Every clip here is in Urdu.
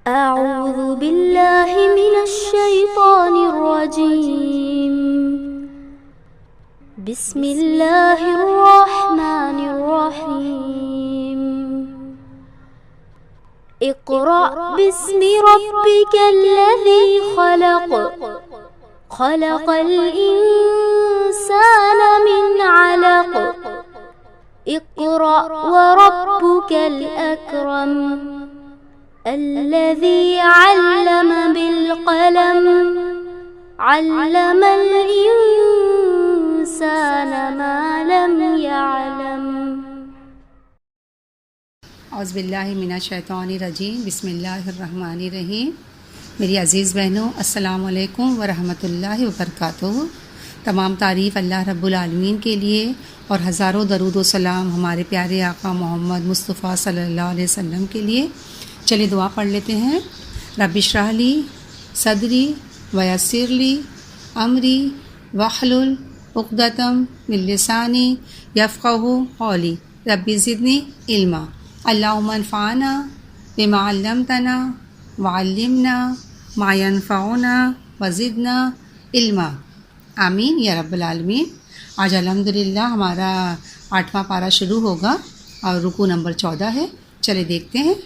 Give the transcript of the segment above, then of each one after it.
أعوذ بالله من الشيطان الرجيم. بسم الله الرحمن الرحيم. اقرأ باسم ربك الذي خلق. خلق الإنسان من علق. اقرأ وربك الأكرم. الذي علم بالقلم. علم الإنسان ما لم يعلم. اعوذ باللہ من الشیطان الرجیم. بسم اللہ الرحمن الرحیم. میری عزیز بہنوں، السلام علیکم ورحمۃ اللہ وبرکاتہ. تمام تعریف اللہ رب العالمین کے لیے اور ہزاروں درود و سلام ہمارے پیارے آقا محمد مصطفیٰ صلی اللہ علیہ وسلم کے لیے. چلیے دعا پڑھ لیتے ہیں. رب اشرح لی صدری ویسر لی امری واحلل عقدۃ من لسانی یفقہوا قولی. رب زدنی علما. اللہم انفعنا بما علمتنا وعلمنا ما ينفعنا وزدنا علما. آمین یا رب العالمین. آج الحمدللہ ہمارا 8واں پارہ شروع ہوگا اور رکوع نمبر 14 ہے. چلے دیکھتے ہیں.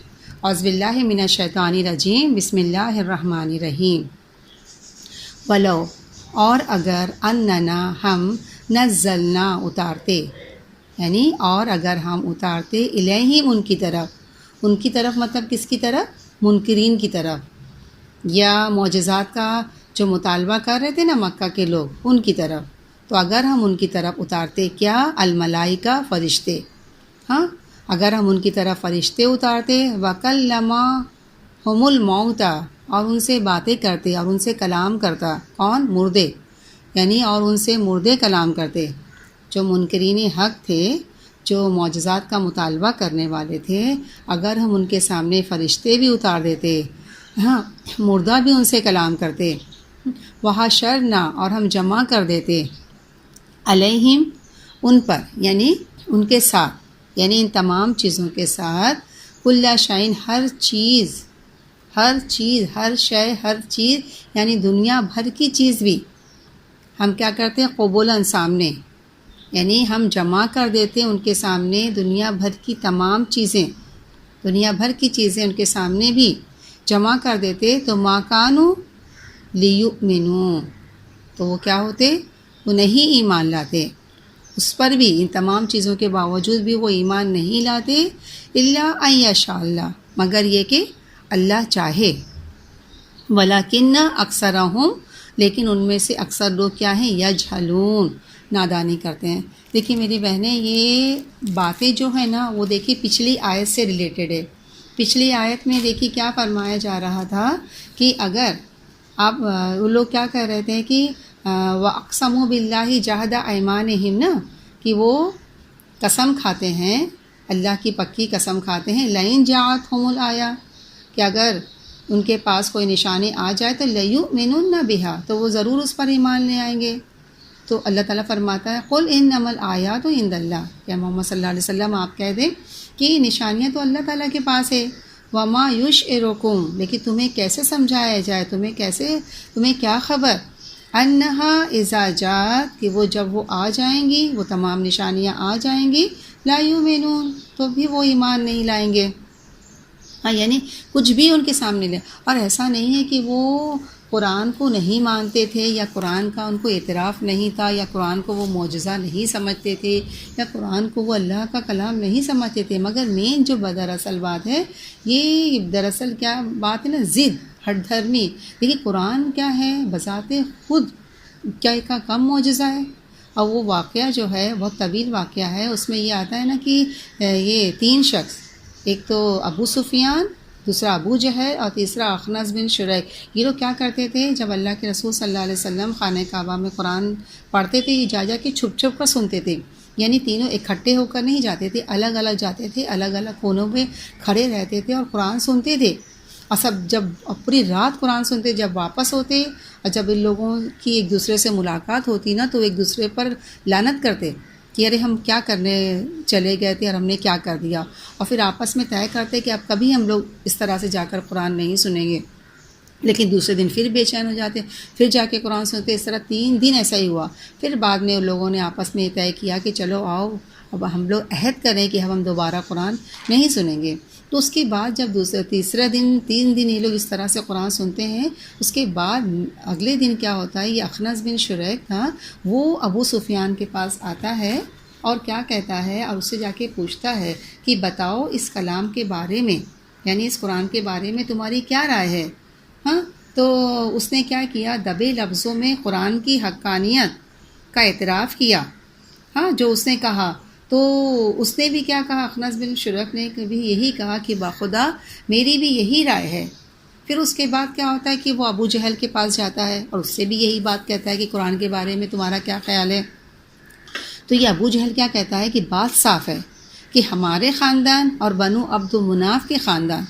اعوذ باللہ من الشیطان الرجیم. بسم اللہ الرحمن الرحیم. ولو اور اگر اننا ہم نزلنا اتارتے، یعنی اور اگر ہم اتارتے الیہم ان کی طرف مطلب کس کی طرف؟ منکرین کی طرف، یا معجزات کا جو مطالبہ کر رہے تھے نا مکہ کے لوگ، ان کی طرف. تو اگر ہم ان کی طرف اتارتے کیا؟ الملائکہ فرشتے. ہاں، اگر ہم ان کی طرف فرشتے اتارتے، وَكَلَّمَهُمُ الْمَوْتَى اور ان سے باتیں کرتے اور ان سے کلام کرتا. کون؟ مردے، یعنی اور ان سے مردے کلام کرتے. جو منکرین حق تھے، جو معجزات کا مطالبہ کرنے والے تھے، اگر ہم ان کے سامنے فرشتے بھی اتار دیتے، ہاں مردہ بھی ان سے کلام کرتے. وَحَشَرْنَا اور ہم جمع کر دیتے، علیہم ان پر، یعنی ان کے ساتھ، یعنی ان تمام چیزوں کے ساتھ، کل شیء ہر چیز، یعنی دنیا بھر کی چیز بھی ہم کیا کرتے ہیں؟ قبولاً سامنے، یعنی ہم جمع کر دیتے ان کے سامنے دنیا بھر کی تمام چیزیں، ان کے سامنے بھی جمع کر دیتے. تو ما کانوا لیؤمنوا، تو وہ کیا ہوتے؟ وہ نہیں ایمان لاتے اس پر بھی، ان تمام چیزوں کے باوجود بھی وہ ایمان نہیں لاتے. الا ان یشاء اللہ، مگر یہ کہ اللہ چاہے. ولکن اکثرہم، لیکن ان میں سے اکثر لوگ کیا ہیں؟ یجہلون، نادانی کرتے ہیں. دیکھیے میری بہنیں، یہ باتیں جو ہیں نا وہ دیکھیے پچھلی آیت سے ریلیٹڈ ہے. پچھلی آیت میں دیکھیے کیا فرمایا جا رہا تھا کہ اگر آپ وہ لوگ کیا کہہ رہے تھے کہ وَأَقْسَمُوا بِاللَّهِ جَهْدَ أَيْمَانِهِمْ نا، کہ وہ قسم کھاتے ہیں، اللہ کی پکی قسم کھاتے ہیں، لَئِن جَاءَتْهُمُ الْآيَةُ، کہ اگر ان کے پاس کوئی نشانی آ جائے تو لَيُؤْمِنُنَّ بِهَا، تو وہ ضرور اس پر ایمان لے آئیں گے. تو اللہ تعالیٰ فرماتا ہے قُلْ إِنَّمَا الْآيَاتُ عِندَ اللَّهِ، کہ محمد صلی اللہ علیہ وسلم آپ کہہ دیں کہ نشانیاں تو اللہ تعالیٰ کے پاس ہے. وَمَا يُشْعِرُكُمْ، لیکن تمہیں کیسے سمجھایا جائے، تمہیں کیا خبر، انہا اذا جات، کہ وہ جب وہ آ جائیں گی، وہ تمام نشانیاں آ جائیں گی، لا یؤمنون، تو بھی وہ ایمان نہیں لائیں گے. ہاں، یعنی کچھ بھی ان کے سامنے لے. اور ایسا نہیں ہے کہ وہ قرآن کو نہیں مانتے تھے، یا قرآن کا ان کو اعتراف نہیں تھا، یا قرآن کو وہ معجزہ نہیں سمجھتے تھے، یا قرآن کو وہ اللہ کا کلام نہیں سمجھتے تھے. مگر مین جو دراصل بات ہے، یہ دراصل کیا بات ہے نا، ضد، ہٹ دھرمی. دیکھیے قرآن کیا ہے؟ بذات خود کیا ایک کم معجزہ ہے. اور وہ واقعہ جو ہے بہت طویل واقعہ ہے. اس میں یہ آتا ہے نا کہ یہ 3 شخص، ایک تو ابو سفیان، دوسرا ابو جہل، اور تیسرا اخنس بن شریک. یہ لوگ کیا کرتے تھے؟ جب اللہ کے رسول صلی اللہ علیہ وسلم خانہ کعبہ میں قرآن پڑھتے تھے، یہ جا کے چھپ کر سنتے تھے. یعنی تینوں اکٹھے ہو کر نہیں جاتے تھے، الگ الگ جاتے تھے، الگ الگ کونوں پہ کھڑے رہتے تھے اور قرآن سنتے تھے. اور سب جب پوری رات قرآن سنتے، جب واپس ہوتے اور جب ان لوگوں کی ایک دوسرے سے ملاقات ہوتی نا، تو ایک دوسرے پر لعنت کرتے کہ ارے ہم کیا کرنے چلے گئے تھے اور ہم نے کیا کر دیا، اور پھر آپس میں طے کرتے کہ اب کبھی ہم لوگ اس طرح سے جا کر قرآن نہیں سنیں گے، لیکن دوسرے دن پھر بے چین ہو جاتے، پھر جا کے قرآن سنتے. اس طرح 3 دن ایسا ہی ہوا. پھر بعد میں ان لوگوں نے آپس میں طے کیا کہ چلو آؤ اب ہم لوگ عہد کریں کہ ہم دوبارہ قرآن نہیں سنیں گے. تو اس کے بعد جب تیسرا دن 3 دن یہ لوگ اس طرح سے قرآن سنتے ہیں، اس کے بعد اگلے دن کیا ہوتا ہے، یہ اخنس بن شریک تھا، وہ ابو سفیان کے پاس آتا ہے اور کیا کہتا ہے، اور اس سے جا کے پوچھتا ہے کہ بتاؤ اس کلام کے بارے میں، یعنی اس قرآن کے بارے میں تمہاری کیا رائے ہے. ہاں تو اس نے کیا کیا، دبے لفظوں میں قرآن کی حقانیت کا اعتراف کیا. ہاں جو اس نے کہا، تو اس نے بھی کیا کہا، اخنس بن شریک نے بھی یہی کہا کہ باخدا میری بھی یہی رائے ہے. پھر اس کے بعد کیا ہوتا ہے کہ وہ ابو جہل کے پاس جاتا ہے اور اس سے بھی یہی بات کہتا ہے کہ قرآن کے بارے میں تمہارا کیا خیال ہے. تو یہ ابو جہل کیا کہتا ہے کہ بات صاف ہے کہ ہمارے خاندان اور بنو عبد مناف کے خاندان،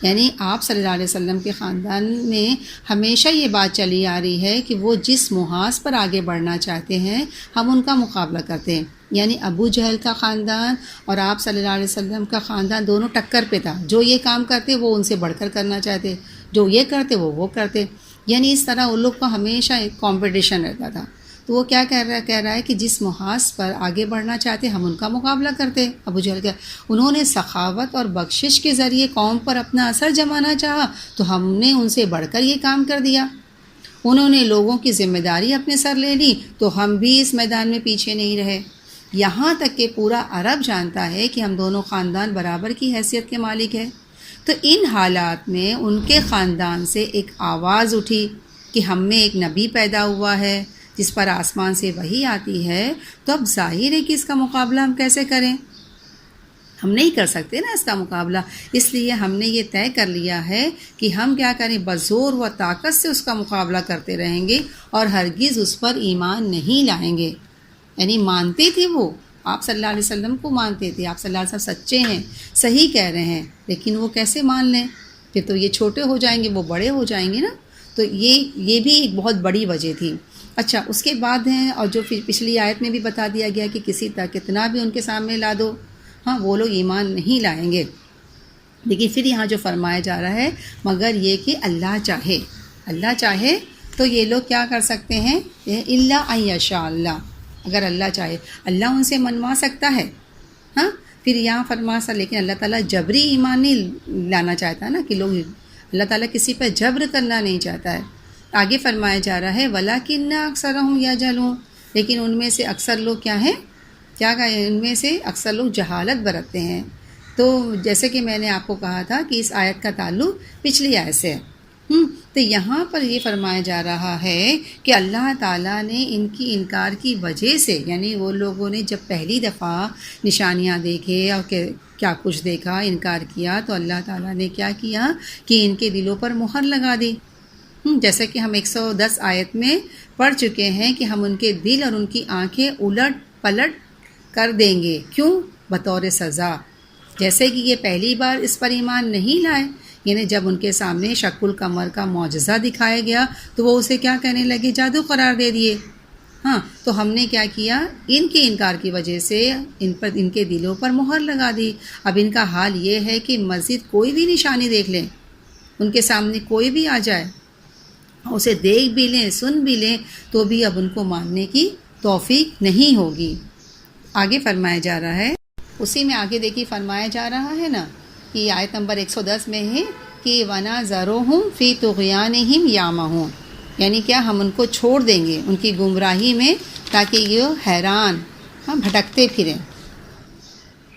یعنی آپ صلی اللہ علیہ وسلم کے خاندان میں ہمیشہ یہ بات چلی آ رہی ہے کہ وہ جس محاذ پر آگے بڑھنا چاہتے ہیں ہم ان کا مقابلہ کرتے ہیں. یعنی ابو جہل کا خاندان اور آپ صلی اللہ علیہ وسلم کا خاندان دونوں ٹکر پہ تھا. جو یہ کام کرتے وہ ان سے بڑھ کر کرنا چاہتے، جو یہ کرتے وہ کرتے. یعنی اس طرح ان لوگ کا ہمیشہ ایک کمپٹیشن رہتا تھا. تو وہ کیا کہہ رہا ہے کہ جس محاذ پر آگے بڑھنا چاہتے ہم ان کا مقابلہ کرتے. ابو جہل کا انہوں نے سخاوت اور بخشش کے ذریعے قوم پر اپنا اثر جمانا چاہا تو ہم نے ان سے بڑھ کر یہ کام کر دیا. انہوں نے لوگوں کی ذمہ داری اپنے سر لے لی تو ہم بھی اس میدان میں پیچھے نہیں رہے. یہاں تک کہ پورا عرب جانتا ہے کہ ہم دونوں خاندان برابر کی حیثیت کے مالک ہیں. تو ان حالات میں ان کے خاندان سے ایک آواز اٹھی کہ ہم میں ایک نبی پیدا ہوا ہے جس پر آسمان سے وحی آتی ہے. تو اب ظاہر ہے کہ اس کا مقابلہ ہم کیسے کریں، ہم نہیں کر سکتے نا اس کا مقابلہ. اس لیے ہم نے یہ طے کر لیا ہے کہ ہم کیا کریں، بزور و طاقت سے اس کا مقابلہ کرتے رہیں گے اور ہرگز اس پر ایمان نہیں لائیں گے. یعنی مانتے تھے وہ آپ صلی اللہ علیہ وسلم کو مانتے تھے، آپ صلی اللہ علیہ وسلم سچے ہیں، صحیح کہہ رہے ہیں، لیکن وہ کیسے مان لیں، پھر تو یہ چھوٹے ہو جائیں گے، وہ بڑے ہو جائیں گے نا. تو یہ بھی ایک بہت بڑی وجہ تھی. اچھا اس کے بعد ہیں، اور جو پچھلی آیت میں بھی بتا دیا گیا کہ کسی طرح کتنا بھی ان کے سامنے لا دو، ہاں وہ لوگ ایمان نہیں لائیں گے. لیکن پھر یہاں جو فرمایا جا رہا ہے مگر یہ کہ اللہ چاہے تو یہ لوگ کیا کر سکتے ہیں، الا ان یشاء اللہ، اگر اللہ چاہے اللہ ان سے منوا سکتا ہے. ہاں پھر یہاں فرمایا لیکن اللہ تعالیٰ جبری ایمان نہیں لانا چاہتا نا، کہ لوگ اللہ تعالیٰ کسی پر جبر کرنا نہیں چاہتا ہے. آگے فرمایا جا رہا ہے وَلَٰكِنَّ أَكْثَرَهُمْ يَجْهَلُونَ، لیکن ان میں سے اکثر لوگ کیا ہیں، ان میں سے اکثر لوگ جہالت برتتے ہیں. تو جیسے کہ میں نے آپ کو کہا تھا کہ اس آیت کا تعلق پچھلی آیت سے ہے. تو یہاں پر یہ فرمایا جا رہا ہے کہ اللہ تعالیٰ نے ان کی انکار کی وجہ سے، یعنی وہ لوگوں نے جب پہلی دفعہ نشانیاں دیکھے اور کیا کچھ دیکھا، انکار کیا، تو اللہ تعالیٰ نے کیا کیا کہ ان کے دلوں پر مہر لگا دی. جیسے کہ ہم 110 آیت میں پڑھ چکے ہیں کہ ہم ان کے دل اور ان کی آنکھیں الٹ پلٹ کر دیں گے. کیوں؟ بطور سزا. جیسے کہ یہ پہلی بار اس پر ایمان نہیں لائے، یعنی جب ان کے سامنے شق القمر کا معجزہ دکھایا گیا تو وہ اسے کیا کہنے لگے، جادو قرار دے دیے. ہاں تو ہم نے کیا کیا، ان کے انکار کی وجہ سے ان کے دلوں پر مہر لگا دی. اب ان کا حال یہ ہے کہ مزید کوئی بھی نشانی دیکھ لیں، ان کے سامنے کوئی بھی آ جائے، اسے دیکھ بھی لیں، سن بھی لیں، تو بھی اب ان کو ماننے کی توفیق نہیں ہوگی. آگے فرمایا جا رہا ہے، اسی میں آگے دیکھیے فرمایا جا رہا ہے نا کہ آیت نمبر 110 میں ہے کہ وَنَذَرُهُمْ فِي طُغْيَانِهِمْ يَعْمَهُونَ، یعنی کیا ہم ان کو چھوڑ دیں گے ان کی گمراہی میں تاکہ یہ حیران بھٹکتے پھریں.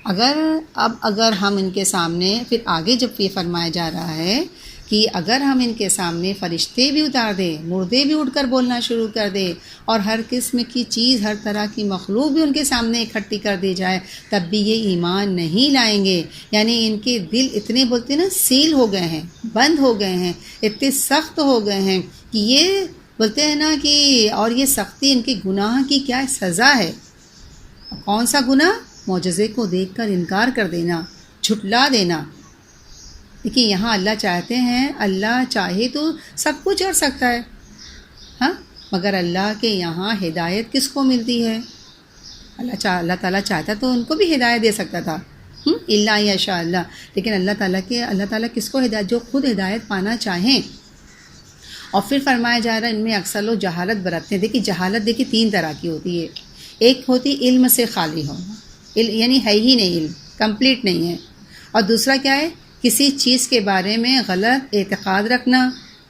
اگر ہم ان کے سامنے، پھر آگے جب یہ فرمایا جا رہا ہے کہ اگر ہم ان کے سامنے فرشتے بھی اتار دیں، مردے بھی اٹھ کر بولنا شروع کر دے، اور ہر قسم کی چیز، ہر طرح کی مخلوق بھی ان کے سامنے اکٹھی کر دی جائے، تب بھی یہ ایمان نہیں لائیں گے. یعنی ان کے دل اتنے بولتے نا سیل ہو گئے ہیں، بند ہو گئے ہیں، اتنے سخت ہو گئے ہیں کہ یہ بولتے ہیں نا کہ، اور یہ سختی ان کے گناہ کی کیا سزا ہے. کون سا گناہ؟ معجزے کو دیکھ کر انکار کر دینا، جھٹلا دینا. دیکھیے یہاں اللہ چاہتے ہیں، اللہ چاہے تو سب کچھ کر سکتا ہے، ہاں مگر اللہ کے یہاں ہدایت کس کو ملتی ہے؟ اللہ تعالیٰ چاہتا تو ان کو بھی ہدایت دے سکتا تھا، الا یشاء اللہ، لیکن اللہ تعالیٰ کس کو ہدایت، جو خود ہدایت پانا چاہیں۔ اور پھر فرمایا جا رہا ہے ان میں اکثر لوگ جہالت برتتے ہیں۔ دیکھیے جہالت تین طرح کی ہوتی ہے، ایک ہوتی علم سے خالی ہونا، یعنی ہے ہی نہیں، علم کمپلیٹ نہیں ہے، اور دوسرا کیا ہے، کسی چیز کے بارے میں غلط اعتقاد رکھنا،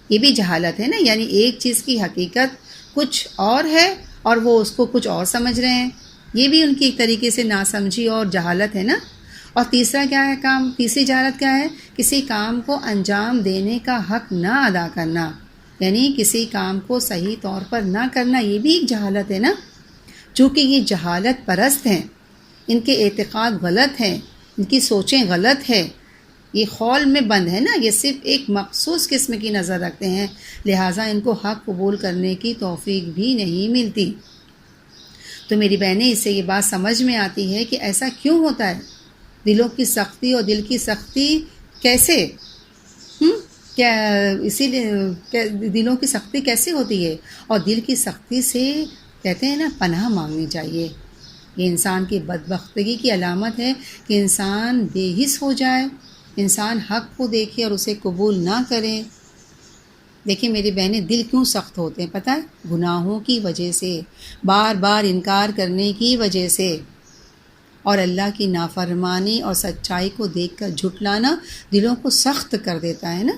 یہ بھی جہالت ہے نا، یعنی ایک چیز کی حقیقت کچھ اور ہے اور وہ اس کو کچھ اور سمجھ رہے ہیں، یہ بھی ان کی ایک طریقے سے ناسمجھی اور جہالت ہے نا۔ اور تیسرا کیا ہے تیسری جہالت کیا ہے، کسی کام کو انجام دینے کا حق نہ ادا کرنا، یعنی کسی کام کو صحیح طور پر نہ کرنا، یہ بھی ایک جہالت ہے نا۔ چونکہ یہ جہالت پرست ہیں، ان کے اعتقاد غلط ہیں، ان کی سوچیں غلط ہیں، یہ خول میں بند ہے نا، یہ صرف ایک مخصوص قسم کی نظر رکھتے ہیں، لہٰذا ان کو حق قبول کرنے کی توفیق بھی نہیں ملتی۔ تو میری بہنیں، اس سے یہ بات سمجھ میں آتی ہے کہ ایسا کیوں ہوتا ہے، دلوں کی سختی اور دل کی سختی کیسے، کیا اسی لیے دلوں کی سختی کیسے ہوتی ہے، اور دل کی سختی سے کہتے ہیں نا پناہ مانگنی چاہیے۔ یہ انسان کی بدبختگی کی علامت ہے کہ انسان بے حس ہو جائے، انسان حق کو دیکھے اور اسے قبول نہ کرے۔ دیکھیں میری بہنیں، دل کیوں سخت ہوتے ہیں پتہ ہے، گناہوں کی وجہ سے، بار بار انکار کرنے کی وجہ سے، اور اللہ کی نافرمانی اور سچائی کو دیکھ کر جھٹلانا دلوں کو سخت کر دیتا ہے نا۔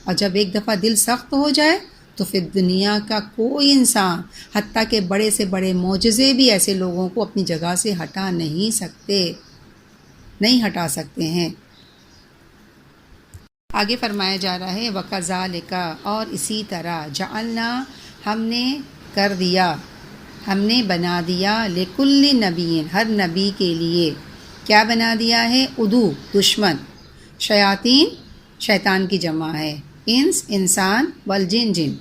اور جب ایک دفعہ دل سخت ہو جائے تو پھر دنیا کا کوئی انسان، حتیٰ کہ بڑے سے بڑے معجزے بھی ایسے لوگوں کو اپنی جگہ سے ہٹا نہیں سکتے ہیں۔ آگے فرمایا جا رہا ہے وَكَذَلِكَ، اور اسی طرح جعلنا، ہم نے کر دیا، ہم نے بنا دیا، لِكُلِّ نَبِيٍّ، ہر نبی کے لیے کیا بنا دیا ہے، عدو، دشمن، شیاطین، شیطان کی جمع ہے، انس، انسان، والجن، جن،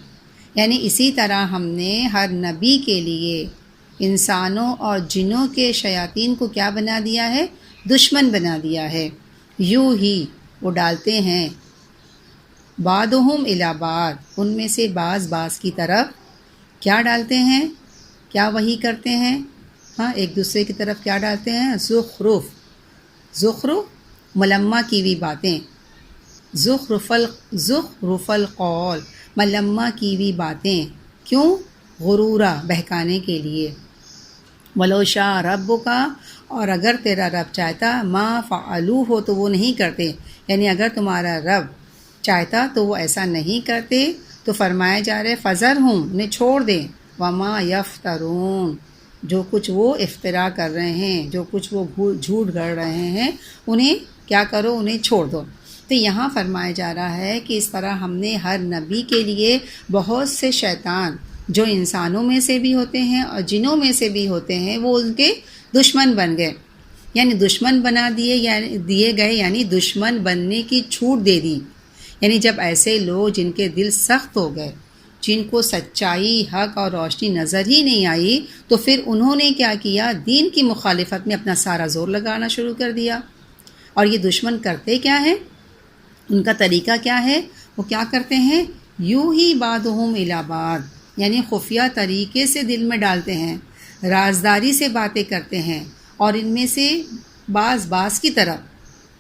یعنی اسی طرح ہم نے ہر نبی کے لیے انسانوں اور جنوں کے شیاطین کو کیا بنا دیا ہے، دشمن بنا دیا ہے۔ یوں ہی وہ ڈالتے ہیں، بعضهم الی بعض، ان میں سے بعض کی طرف کیا ڈالتے ہیں، کیا وہی کرتے ہیں، ایک دوسرے کی طرف کیا ڈالتے ہیں، زخرف ملمہ کی ہوئی باتیں، زخرف القول، ملمہ کی ہوئی باتیں، کیوں، غرورا، بہکانے کے لیے، ولو شاء ربک، اور اگر تیرا رب چاہتا، ما فعلوہ ہو تو وہ نہیں کرتے، یعنی اگر تمہارا رب چاہتا تو وہ ایسا نہیں کرتے۔ تو فرمایا جا رہا ہے فذرہم، انہیں چھوڑ دیں، وما یفترون، جو کچھ وہ افترا کر رہے ہیں، جو کچھ وہ جھوٹ گڑھ رہے ہیں، انہیں کیا کرو، انہیں چھوڑ دو۔ تو یہاں فرمایا جا رہا ہے کہ اس طرح ہم نے ہر نبی کے لیے بہت سے شیطان جو انسانوں میں سے بھی ہوتے ہیں اور جنوں میں سے بھی ہوتے ہیں، وہ ان کے دشمن بن گئے، یعنی دشمن بنا دیے گئے، یعنی دشمن بننے کی چھوٹ دے دی۔ یعنی جب ایسے لوگ جن کے دل سخت ہو گئے، جن کو سچائی، حق اور روشنی نظر ہی نہیں آئی، تو پھر انہوں نے کیا کیا، دین کی مخالفت میں اپنا سارا زور لگانا شروع کر دیا۔ اور یہ دشمن کرتے کیا ہیں، ان کا طریقہ کیا ہے، وہ کیا کرتے ہیں، یوں ہی بعضهم الی بعض، یعنی خفیہ طریقے سے دل میں ڈالتے ہیں، رازداری سے باتیں کرتے ہیں، اور ان میں سے بعض کی طرف،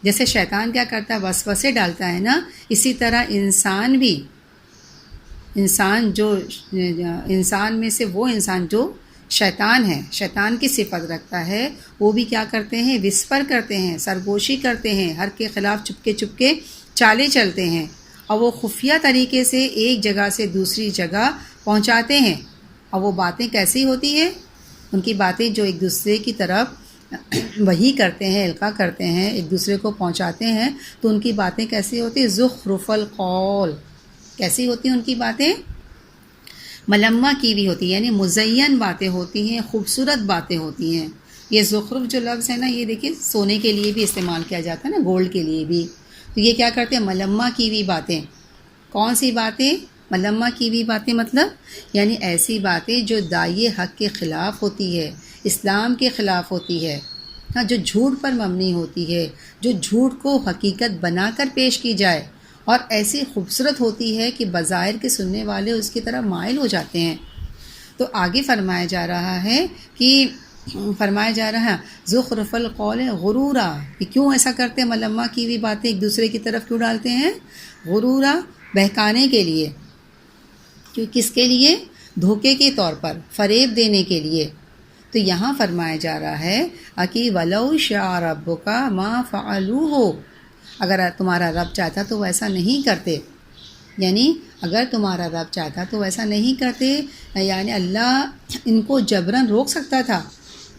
جیسے شیطان کیا کرتا ہے، وسوسے ڈالتا ہے نا، اسی طرح انسان بھی، انسان میں سے وہ انسان جو شیطان ہے، شیطان کی صفت رکھتا ہے، وہ بھی کیا کرتے ہیں، وسپر کرتے ہیں، سرگوشی کرتے ہیں، ہر کے خلاف چپکے چالے چلتے ہیں، اور وہ خفیہ طریقے سے ایک جگہ سے دوسری جگہ پہنچاتے ہیں۔ اور وہ باتیں کیسی ہوتی ہیں، ان کی باتیں جو ایک دوسرے کی طرف وہی کرتے ہیں، القاء کرتے ہیں، ایک دوسرے کو پہنچاتے ہیں، تو ان کی باتیں کیسی ہوتی ہیں، زخرف القول، کیسی ہوتی ہیں ان کی باتیں، ملمہ کی بھی ہوتی ہے، یعنی مزین باتیں ہوتی ہیں، خوبصورت باتیں ہوتی ہیں۔ یہ زخرف جو لفظ ہے نا، یہ دیکھیں سونے کے لیے بھی استعمال کیا جاتا ہے نا، گولڈ کے لیے بھی، تو یہ کیا کرتے ہیں، ملمہ کی ہوئی باتیں۔ کون سی باتیں، ملمہ کی ہوئی باتیں، مطلب یعنی ایسی باتیں جو داعی حق کے خلاف ہوتی ہے، اسلام کے خلاف ہوتی ہے، جو جھوٹ پر مبنی ہوتی ہے، جو جھوٹ کو حقیقت بنا کر پیش کی جائے، اور ایسی خوبصورت ہوتی ہے کہ بظاہر کے سننے والے اس کی طرف مائل ہو جاتے ہیں۔ تو آگے فرمایا جا رہا ہے کہ فرمایا جا رہا ہے زخرف القول غرورا، کہ کیوں ایسا کرتے ہیں، ملمہ کی ہوئی باتیں ایک دوسرے کی طرف کیوں ڈالتے ہیں؟ غرورا، بہکانے کے لیے، کیوں، کس کے لیے؟ دھوکے کے طور پر، فریب دینے کے لیے۔ تو یہاں فرمایا جا رہا ہے کہ وَلَوْ شَاءَ رَبُّكَ مَا فَعَلُوهُ، اگر تمہارا رب چاہتا تو ایسا نہیں کرتے، یعنی اگر تمہارا رب چاہتا تو ایسا نہیں کرتے، یعنی اللہ ان کو جبراً روک سکتا تھا،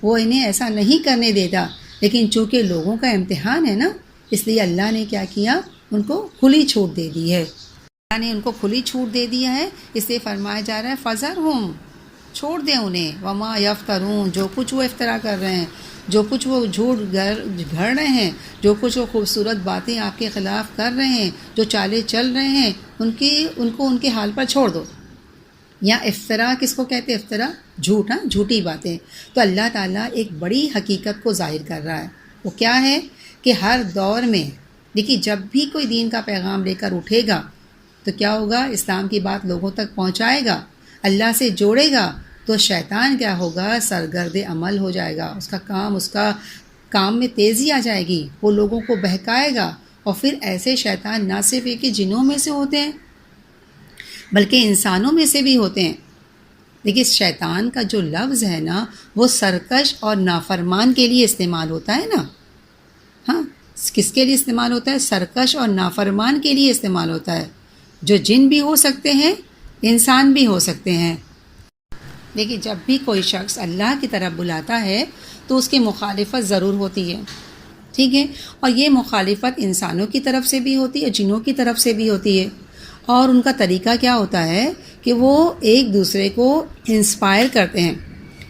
وہ انہیں ایسا نہیں کرنے دیتا، لیکن چونکہ لوگوں کا امتحان ہے نا، اس لیے اللہ نے کیا کیا، ان کو کھلی چھوٹ دے دی ہے، اللہ نے ان کو کھلی چھوٹ دے دیا ہے، اس لیے فرمایا جا رہا ہے فَذَرْهُمْ، چھوڑ دیں انہیں، وما یفترون، جو کچھ وہ افترا کر رہے ہیں، جو کچھ وہ جھوٹ گھڑ رہے ہیں، جو کچھ وہ خوبصورت باتیں آپ کے خلاف کر رہے ہیں، جو چالیں چل رہے ہیں، ان کو ان کے حال پر چھوڑ دو۔ یا افطرا کس کو کہتے ہیں؟ افطرا جھوٹ، جھوٹی باتیں۔ تو اللہ تعالیٰ ایک بڑی حقیقت کو ظاہر کر رہا ہے، وہ کیا ہے کہ ہر دور میں دیکھیے جب بھی کوئی دین کا پیغام لے کر اٹھے گا تو کیا ہوگا، اسلام کی بات لوگوں تک پہنچائے گا، اللہ سے جوڑے گا، تو شیطان کیا ہوگا، سرگرد عمل ہو جائے گا، اس کا کام میں تیزی آ جائے گی، وہ لوگوں کو بہکائے گا۔ اور پھر ایسے شیطان نہ صرف ایک جنوں میں سے ہوتے ہیں بلکہ انسانوں میں سے بھی ہوتے ہیں۔ دیکھیے شیطان کا جو لفظ ہے نا، وہ سرکش اور نافرمان کے لیے استعمال ہوتا ہے نا، ہاں، کس کے لیے استعمال ہوتا ہے؟ سرکش اور نافرمان کے لیے استعمال ہوتا ہے، جو جن بھی ہو سکتے ہیں، انسان بھی ہو سکتے ہیں۔ دیکھیے جب بھی کوئی شخص اللہ کی طرف بلاتا ہے تو اس کی مخالفت ضرور ہوتی ہے، ٹھیک ہے، اور یہ مخالفت انسانوں کی طرف سے بھی ہوتی ہے، جنوں کی طرف سے بھی ہوتی ہے، اور ان کا طریقہ کیا ہوتا ہے کہ وہ ایک دوسرے کو انسپائر کرتے ہیں،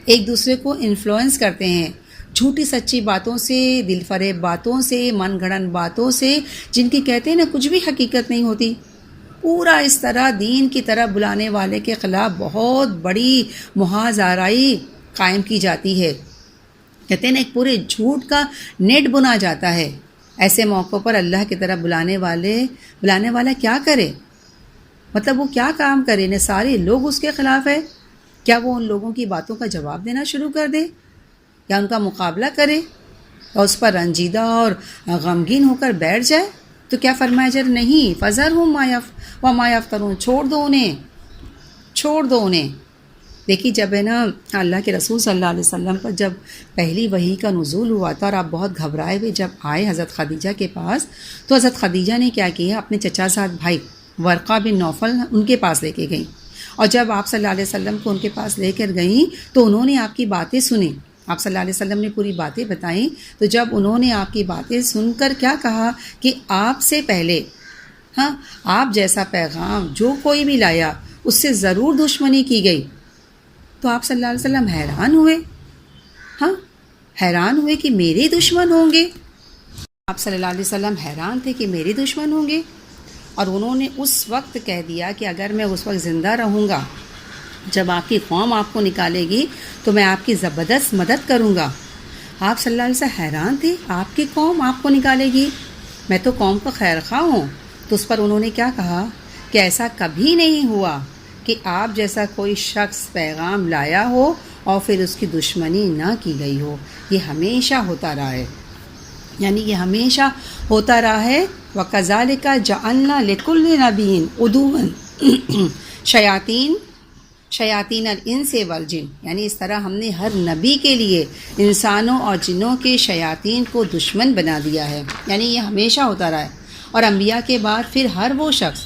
ایک دوسرے کو انفلوئنس کرتے ہیں، جھوٹی سچی باتوں سے، دل فریب باتوں سے، من گھڑن باتوں سے، جن کی کہتے ہیں نا کچھ بھی حقیقت نہیں ہوتی، پورا اس طرح دین کی طرف بلانے والے کے خلاف بہت بڑی محاذ آرائی قائم کی جاتی ہے، کہتے ہیں نا ایک پورے جھوٹ کا نیٹ بنا جاتا ہے۔ ایسے موقعوں پر اللہ کی طرف بلانے والا کیا کرے، مطلب وہ کیا کام کرے، نہ سارے لوگ اس کے خلاف ہے، کیا وہ ان لوگوں کی باتوں کا جواب دینا شروع کر دے یا ان کا مقابلہ کرے اور اس پر رنجیدہ اور غمگین ہو کر بیٹھ جائے؟ تو کیا فرمایا جائے؟ نہیں، فَذَرْهُمْ وَمَا يَفْتَرُونَ، چھوڑ دو انہیں۔ دیکھیے جب ہے نا اللہ کے رسول صلی اللہ علیہ وسلم پر جب پہلی وحی کا نزول ہوا تھا اور آپ بہت گھبرائے ہوئے جب آئے حضرت خدیجہ کے پاس، تو حضرت خدیجہ نے کیا کیا، اپنے چچا زاد بھائی ورقہ بن نوفل ان کے پاس لے کے گئیں، اور جب آپ صلی اللہ علیہ وسلم کو ان کے پاس لے کر گئیں تو انہوں نے آپ کی باتیں سنیں، آپ صلی اللہ علیہ وسلم نے پوری باتیں بتائیں، تو جب انہوں نے آپ کی باتیں سن کر کیا کہا کہ آپ سے پہلے آپ جیسا پیغام جو کوئی بھی لایا اس سے ضرور دشمنی کی گئی، تو آپ صلی اللہ علیہ وسلم حیران ہوئے کہ میرے دشمن ہوں گے، آپ صلی اللہ علیہ وسلم حیران تھے کہ میرے دشمن ہوں گے، اور انہوں نے اس وقت کہہ دیا کہ اگر میں اس وقت زندہ رہوں گا جب آپ کی قوم آپ کو نکالے گی تو میں آپ کی زبردست مدد کروں گا۔ آپ صلی اللہ علیہ وسلم حیران تھے، آپ کی قوم آپ کو نکالے گی، میں تو قوم کا خیر خواہ ہوں۔ تو اس پر انہوں نے کیا کہا کہ ایسا کبھی نہیں ہوا کہ آپ جیسا کوئی شخص پیغام لایا ہو اور پھر اس کی دشمنی نہ کی گئی ہو، یہ ہمیشہ ہوتا رہا ہے، یعنی یہ ہمیشہ ہوتا رہا ہے۔ وَكَذَلِكَ جَعَلْنَا لِكُلِّ نَبِيٍّ عُدُوًّا شیاطین الانس والجن، یعنی اس طرح ہم نے ہر نبی کے لیے انسانوں اور جنوں کے شیاطین کو دشمن بنا دیا ہے، یعنی یہ ہمیشہ ہوتا رہا ہے۔ اور انبیاء کے بعد پھر ہر وہ شخص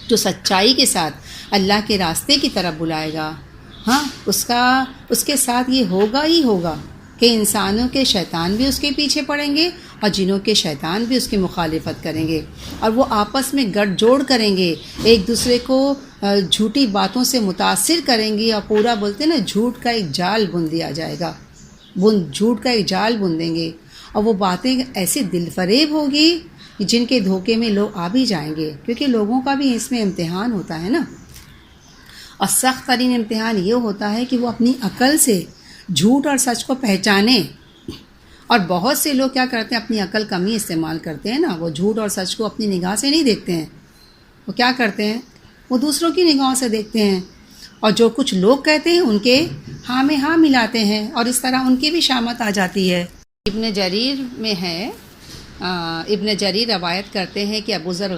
جو سچائی کے ساتھ اللہ کے راستے کی طرف بلائے گا، اس کے ساتھ یہ ہوگا ہی ہوگا کہ انسانوں کے شیطان بھی اس کے پیچھے پڑیں گے اور جنوں کے شیطان بھی اس کی مخالفت کریں گے، اور وہ آپس میں گٹھ جوڑ کریں گے، ایک دوسرے کو جھوٹی باتوں سے متاثر کریں گے، اور پورا بولتے ہیں نا جھوٹ کا ایک جال بن دیا جائے گا، جھوٹ کا ایک جال بن دیں گے، اور وہ باتیں ایسی دل فریب ہوگی جن کے دھوکے میں لوگ آ بھی جائیں گے، کیونکہ لوگوں کا بھی اس میں امتحان ہوتا ہے نا، اور سخت ترین امتحان یہ ہوتا ہے کہ وہ اپنی عقل سے جھوٹ اور سچ کو پہچانیں، اور بہت سے لوگ کیا کرتے ہیں، اپنی عقل کم ہی استعمال کرتے ہیں نا، وہ جھوٹ اور سچ کو اپنی نگاہ سے نہیں دیکھتے ہیں، وہ کیا کرتے ہیں، وہ دوسروں کی نگاہوں سے دیکھتے ہیں، اور جو کچھ لوگ کہتے ہیں ان کے ہاں میں ہاں ملاتے ہیں، اور اس طرح ان کی بھی شامت آ جاتی ہے۔ ابن جریر میں ہے، ابن جریر روایت کرتے ہیں کہ ابو ذر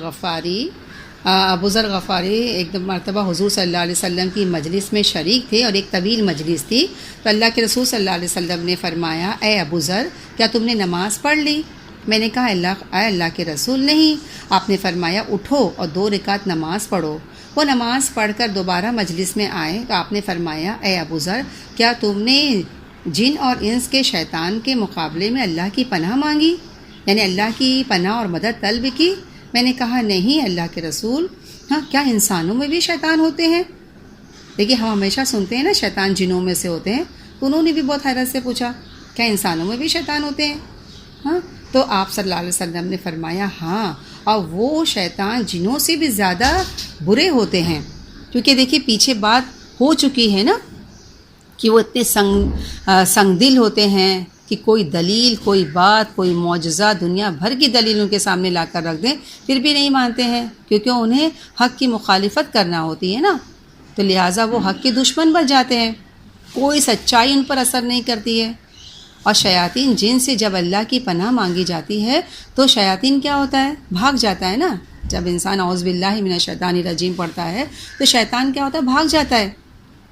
غفاری ایک مرتبہ حضور صلی اللہ علیہ وسلم کی مجلس میں شریک تھے، اور ایک طویل مجلس تھی، تو اللہ کے رسول صلی اللہ علیہ وسلم نے فرمایا اے ابو ذر کیا تم نے نماز پڑھ لی؟ میں نے کہا اے اللہ کے رسول نہیں۔ آپ نے فرمایا اٹھو اور 2 رکعت نماز پڑھو۔ وہ نماز پڑھ کر دوبارہ مجلس میں آئے تو آپ نے فرمایا اے ابو ذر کیا تم نے جن اور انس کے شیطان کے مقابلے میں اللہ کی پناہ مانگی، یعنی اللہ کی پناہ اور مدد طلب کی؟ میں نے کہا نہیں اللہ کے رسول۔ ہاں کیا انسانوں میں بھی شیطان ہوتے ہیں؟ دیکھیے ہم ہمیشہ سنتے ہیں نا شیطان جنوں میں سے ہوتے ہیں، تو انہوں نے بھی بہت حیرت سے پوچھا کیا انسانوں میں بھی شیطان ہوتے ہیں؟ ہاں تو آپ صلی اللہ علیہ وسلم نے فرمایا ہاں، اور وہ شیطان جنوں سے بھی زیادہ برے ہوتے ہیں، کیونکہ دیکھیے پیچھے بات ہو چکی ہے نا کہ وہ اتنے سنگ دل ہوتے ہیں کہ کوئی دلیل، کوئی بات، کوئی معجزہ، دنیا بھر کی دلیل ان کے سامنے لا کر رکھ دیں پھر بھی نہیں مانتے ہیں، کیونکہ انہیں حق کی مخالفت کرنا ہوتی ہے نا، تو لہٰذا وہ حق کے دشمن بن جاتے ہیں، کوئی سچائی ان پر اثر نہیں کرتی ہے۔ اور شیاطین جن سے جب اللہ کی پناہ مانگی جاتی ہے تو شیاطین کیا ہوتا ہے؟ بھاگ جاتا ہے نا، جب انسان اعوذ باللہ من الشیطان الرجیم پڑھتا ہے تو شیطان کیا ہوتا ہے؟ بھاگ جاتا ہے۔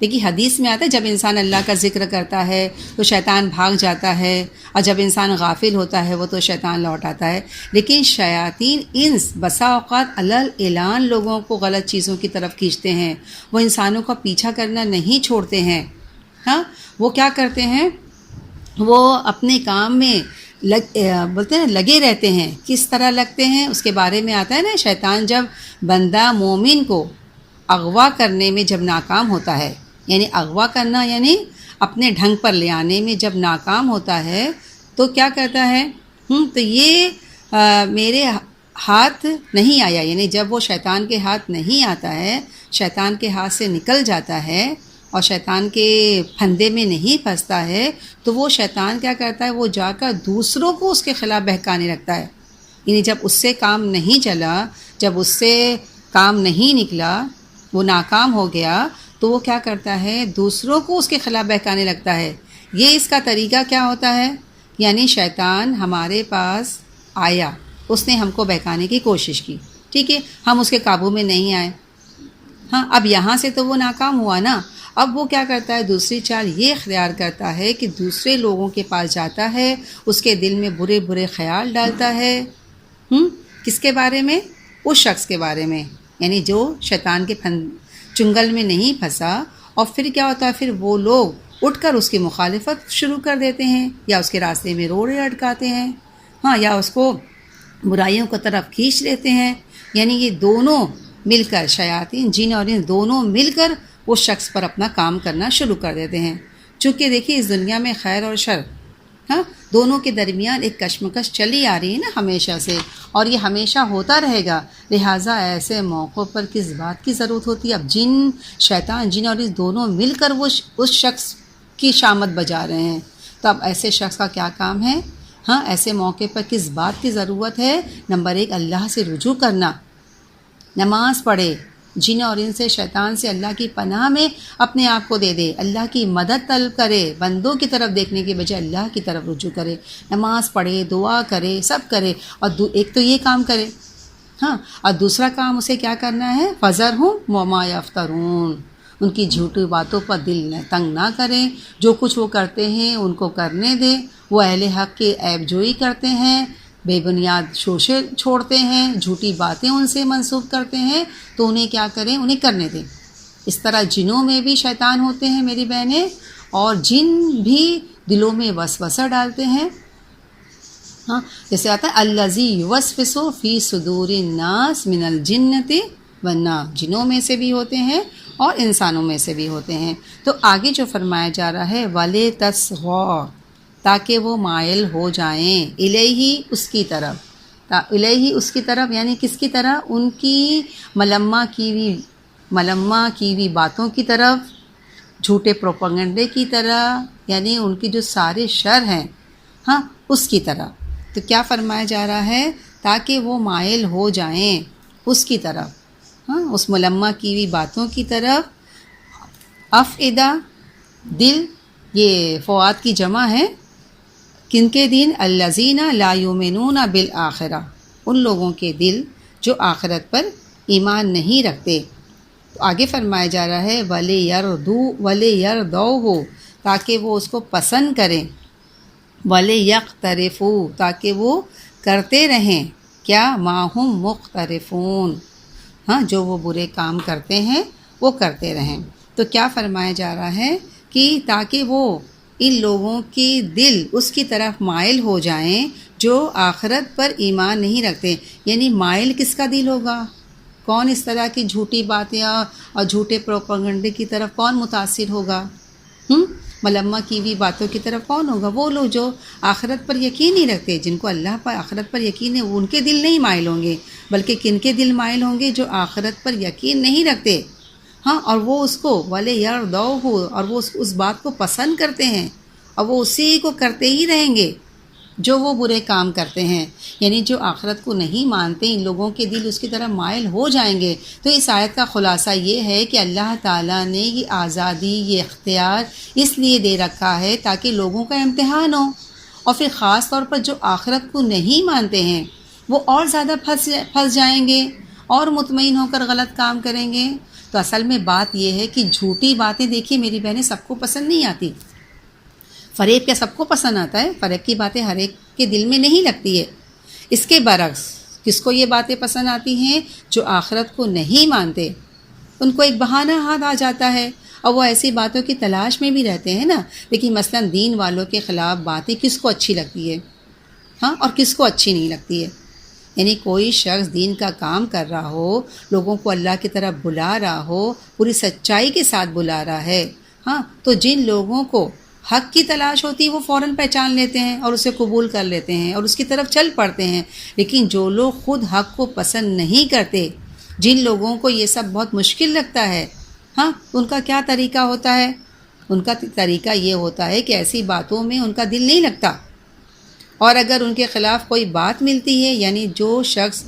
دیکھیے حدیث میں آتا ہے جب انسان اللہ کا ذکر کرتا ہے تو شیطان بھاگ جاتا ہے، اور جب انسان غافل ہوتا ہے وہ تو شیطان لوٹ آتا ہے۔ لیکن شیاطین انس بسا اوقات علل اعلان لوگوں کو غلط چیزوں کی طرف کھینچتے ہیں، وہ انسانوں کا پیچھا کرنا نہیں چھوڑتے ہیں۔ ہاں وہ کیا کرتے ہیں؟ وہ اپنے کام میں بولتے ہیں لگے رہتے ہیں۔ کس طرح لگتے ہیں اس کے بارے میں آتا ہے نا، شیطان جب بندہ مومن کو اغوا کرنے میں جب ناکام ہوتا ہے، یعنی اغوا کرنا یعنی اپنے ڈھنگ پر لے آنے میں جب ناکام ہوتا ہے تو کیا کرتا ہے؟ تو یہ میرے ہاتھ نہیں آیا، یعنی جب وہ شیطان کے ہاتھ نہیں آتا ہے، شیطان کے ہاتھ سے نکل جاتا ہے اور شیطان کے پھندے میں نہیں پھنستا ہے، تو وہ شیطان کیا کرتا ہے؟ وہ جا کر دوسروں کو اس کے خلاف بہکانے لگتا ہے، یعنی جب اس سے کام نہیں چلا، جب اس سے کام نہیں نکلا، وہ ناکام ہو گیا، تو وہ کیا کرتا ہے؟ دوسروں کو اس کے خلاف بہکانے لگتا ہے۔ یہ اس کا طریقہ کیا ہوتا ہے؟ یعنی شیطان ہمارے پاس آیا، اس نے ہم کو بہکانے کی کوشش کی، ٹھیک ہے، ہم اس کے قابو میں نہیں آئے، ہاں اب یہاں سے تو وہ ناکام ہوا نا، اب وہ کیا کرتا ہے؟ دوسری چال یہ اختیار کرتا ہے کہ دوسرے لوگوں کے پاس جاتا ہے، اس کے دل میں برے برے خیال ڈالتا ہے، کس کے بارے میں؟ اس شخص کے بارے میں، یعنی جو شیطان کے چنگل میں نہیں پھنسا، اور پھر کیا ہوتا ہے؟ پھر وہ لوگ اٹھ کر اس کی مخالفت شروع کر دیتے ہیں، یا اس کے راستے میں روڑے اٹکاتے ہیں، ہاں یا اس کو برائیوں کی طرف کھینچ لیتے ہیں۔ یعنی یہ دونوں مل کر، شیاطین جن اور انس دونوں مل کر اس شخص پر اپنا کام کرنا شروع کر دیتے ہیں۔ چونکہ دیکھیے اس دنیا میں خیر اور شر، ہاں دونوں کے درمیان ایک کشمکش چلی آ رہی ہے نا ہمیشہ سے، اور یہ ہمیشہ ہوتا رہے گا، لہٰذا ایسے موقعوں پر کس بات کی ضرورت ہوتی ہے؟ اب شیطان جن اور انس دونوں مل کر وہ اس شخص کی شامت بجا رہے ہیں، تو اب ایسے شخص کا کیا کام ہے؟ ہاں ایسے موقع پر کس بات کی ضرورت ہے؟ نمبر 1 اللہ سے رجوع کرنا، نماز پڑھے، جن اور ان سے شیطان سے اللہ کی پناہ میں اپنے آپ کو دے دے، اللہ کی مدد طلب کرے، بندوں کی طرف دیکھنے کے بجائے اللہ کی طرف رجوع کرے، نماز پڑھے، دعا کرے، سب کرے، اور ایک تو یہ کام کرے، ہاں اور دوسرا کام اسے کیا کرنا ہے؟ فَذَرْهُمْ وَمَا يَفْتَرُونَ، ان کی جھوٹی باتوں پر دل تنگ نہ کریں، جو کچھ وہ کرتے ہیں ان کو کرنے دیں، وہ اہل حق کی عیب جوئی کرتے ہیں، بے بنیاد شوشے چھوڑتے ہیں، جھوٹی باتیں ان سے منسوب کرتے ہیں، تو انہیں کیا کریں؟ انہیں کرنے دیں۔ اس طرح جنوں میں بھی شیطان ہوتے ہیں میری بہنیں، اور جن بھی دلوں میں وسوسہ ڈالتے ہیں، ہاں جیسے آتا ہے الذی یوسوس فی صدور الناس من الجنۃ والناس، جنوں میں سے بھی ہوتے ہیں اور انسانوں میں سے بھی ہوتے ہیں۔ تو آگے جو فرمایا جا رہا ہے وَلِتَصْغَىٰ، تاکہ وہ مائل ہو جائیں، الیہ اس کی طرف، الیہ اس کی طرف یعنی کس کی طرح؟ ان کی ملمہ کی ہوئی باتوں کی طرف، جھوٹے پروپیگنڈے کی طرح، یعنی ان کی جو سارے شر ہیں، ہاں اس کی طرح۔ تو کیا فرمایا جا رہا ہے؟ تاکہ وہ مائل ہو جائیں اس کی طرف، ہاں اس ملمہ کی ہوئی باتوں کی طرف، افئدہ دل، یہ فؤاد کی جمع ہے. کن کے دل؟ الذین لا یؤمنون بالآخرہ، ان لوگوں کے دل جو آخرت پر ایمان نہیں رکھتے. تو آگے فرمایا جا رہا ہے وَلِيَرْضَوْهُ، تاکہ وہ اس کو پسند کریں، وَلِيَقْتَرِفُوا، تاکہ وہ کرتے رہیں کیا؟ مَا هُمْ مُقْتَرِفُونَ، ہاں جو وہ برے کام کرتے ہیں وہ کرتے رہیں. تو کیا فرمایا جا رہا ہے کہ تاکہ وہ ان لوگوں کے دل اس کی طرف مائل ہو جائیں جو آخرت پر ایمان نہیں رکھتے. یعنی مائل کس کا دل ہوگا؟ کون اس طرح کی جھوٹی باتیں اور جھوٹے پروپیگنڈے کی طرف کون متاثر ہوگا؟ ملمہ کی ہوئی باتوں کی طرف کون ہوگا؟ وہ لوگ جو آخرت پر یقین نہیں رکھتے، جن کو اللہ پر آخرت پر یقین ہے، ان کے دل نہیں مائل ہوں گے، بلکہ کن کے دل مائل ہوں گے؟ جو آخرت پر یقین نہیں رکھتے. ہاں، اور وہ اس کو وَلِيَرْضَوْهُ، اور وہ اس بات کو پسند کرتے ہیں، اور وہ اسی کو کرتے ہی رہیں گے جو وہ برے کام کرتے ہیں. یعنی جو آخرت کو نہیں مانتے، ان لوگوں کے دل اس کی طرف مائل ہو جائیں گے. تو اس آیت کا خلاصہ یہ ہے کہ اللہ تعالیٰ نے یہ آزادی، یہ اختیار اس لیے دے رکھا ہے تاکہ لوگوں کا امتحان ہو، اور پھر خاص طور پر جو آخرت کو نہیں مانتے ہیں وہ اور زیادہ پھنس جائیں گے اور مطمئن ہو کر غلط کام کریں گے. تو اصل میں بات یہ ہے کہ جھوٹی باتیں، دیکھیے میری بہنیں، سب کو پسند نہیں آتی. فریب کیا سب کو پسند آتا ہے؟ فریب کی باتیں ہر ایک کے دل میں نہیں لگتی ہے. اس کے برعکس کس کو یہ باتیں پسند آتی ہیں؟ جو آخرت کو نہیں مانتے. ان کو ایک بہانہ ہاتھ آ جاتا ہے اور وہ ایسی باتوں کی تلاش میں بھی رہتے ہیں نا. لیکن مثلا دین والوں کے خلاف باتیں کس کو اچھی لگتی ہے؟ ہاں، اور کس کو اچھی نہیں لگتی ہے؟ یعنی کوئی شخص دین کا کام کر رہا ہو، لوگوں کو اللہ کی طرف بلا رہا ہو، پوری سچائی کے ساتھ بلا رہا ہے، ہاں، تو جن لوگوں کو حق کی تلاش ہوتی ہے وہ فوراً پہچان لیتے ہیں اور اسے قبول کر لیتے ہیں اور اس کی طرف چل پڑتے ہیں. لیکن جو لوگ خود حق کو پسند نہیں کرتے، جن لوگوں کو یہ سب بہت مشکل لگتا ہے، ہاں، ان کا کیا طریقہ ہوتا ہے؟ ان کا طریقہ یہ ہوتا ہے کہ ایسی باتوں میں ان کا دل نہیں لگتا، اور اگر ان کے خلاف کوئی بات ملتی ہے، یعنی جو شخص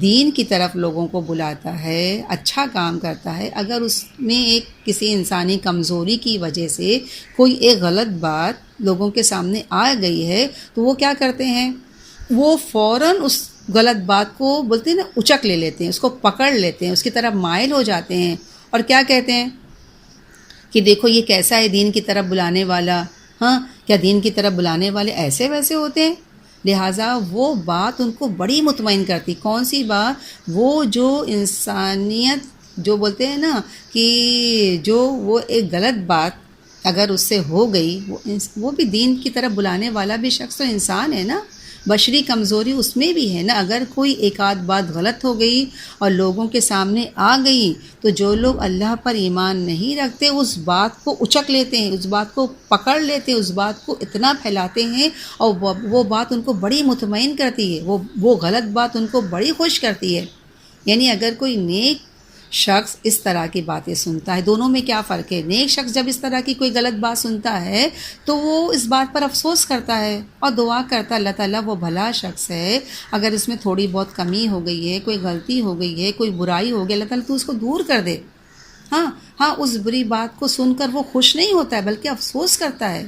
دین کی طرف لوگوں کو بلاتا ہے، اچھا کام کرتا ہے، اگر اس میں ایک کسی انسانی کمزوری کی وجہ سے کوئی ایک غلط بات لوگوں کے سامنے آ گئی ہے، تو وہ کیا کرتے ہیں؟ وہ فوراً اس غلط بات کو بولتے ہیں نا، اچک لے لیتے ہیں، اس کو پکڑ لیتے ہیں، اس کی طرف مائل ہو جاتے ہیں، اور کیا کہتے ہیں کہ دیکھو یہ کیسا ہے دین کی طرف بلانے والا. ہاں، کیا دین کی طرف بلانے والے ایسے ویسے ہوتے ہیں؟ لہٰذا وہ بات ان کو بڑی مطمئن کرتی. کون سی بات؟ وہ جو انسانیت، جو بولتے ہیں نا کہ جو وہ ایک غلط بات اگر اس سے ہو گئی، وہ بھی دین کی طرف بلانے والا بھی شخص تو انسان ہے نا، بشری کمزوری اس میں بھی ہے نا. اگر کوئی ایک آدھ بات غلط ہو گئی اور لوگوں کے سامنے آ گئی، تو جو لوگ اللہ پر ایمان نہیں رکھتے اس بات کو اچک لیتے ہیں، اس بات کو پکڑ لیتے ہیں، اس بات کو اتنا پھیلاتے ہیں، اور وہ بات ان کو بڑی مطمئن کرتی ہے، وہ غلط بات ان کو بڑی خوش کرتی ہے. یعنی اگر کوئی نیک شخص اس طرح کی باتیں سنتا ہے، دونوں میں کیا فرق ہے؟ نیک شخص جب اس طرح کی کوئی غلط بات سنتا ہے تو وہ اس بات پر افسوس کرتا ہے اور دعا کرتا ہے، اللہ تعالیٰ وہ بھلا شخص ہے، اگر اس میں تھوڑی بہت کمی ہو گئی ہے، کوئی غلطی ہو گئی ہے، کوئی برائی ہو گئی، اللہ تعالیٰ تو اس کو دور کر دے. ہاں، اس بری بات کو سن کر وہ خوش نہیں ہوتا ہے بلکہ افسوس کرتا ہے.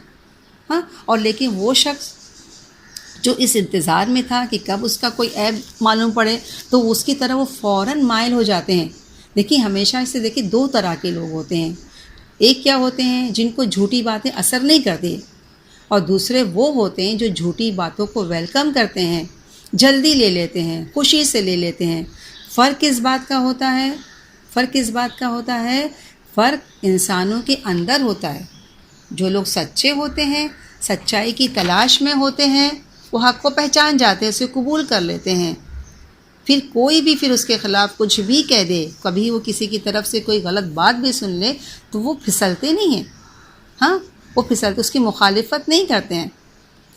ہاں، اور لیکن وہ شخص جو اس انتظار میں تھا کہ کب اس کا کوئی عیب معلوم پڑے، تو اس کی طرح وہ فوراً مائل ہو جاتے ہیں. دیکھیے ہمیشہ اسے دیکھیے دو طرح کے لوگ ہوتے ہیں. ایک کیا ہوتے ہیں؟ جن کو جھوٹی باتیں اثر نہیں کرتی، اور دوسرے وہ ہوتے ہیں جو جھوٹی باتوں کو ویلکم کرتے ہیں، جلدی لے لیتے ہیں، خوشی سے لے لیتے ہیں. فرق کس بات کا ہوتا ہے؟ فرق انسانوں کے اندر ہوتا ہے. جو لوگ سچے ہوتے ہیں، سچائی کی تلاش میں ہوتے ہیں، وہ حق کو پہچان جاتے ہیں، اسے قبول کر لیتے ہیں. پھر کوئی بھی اس کے خلاف کچھ بھی کہہ دے، کبھی وہ کسی کی طرف سے کوئی غلط بات بھی سن لے، تو وہ پھسلتے نہیں ہیں. ہاں، وہ پھسلتے، اس کی مخالفت نہیں کرتے ہیں.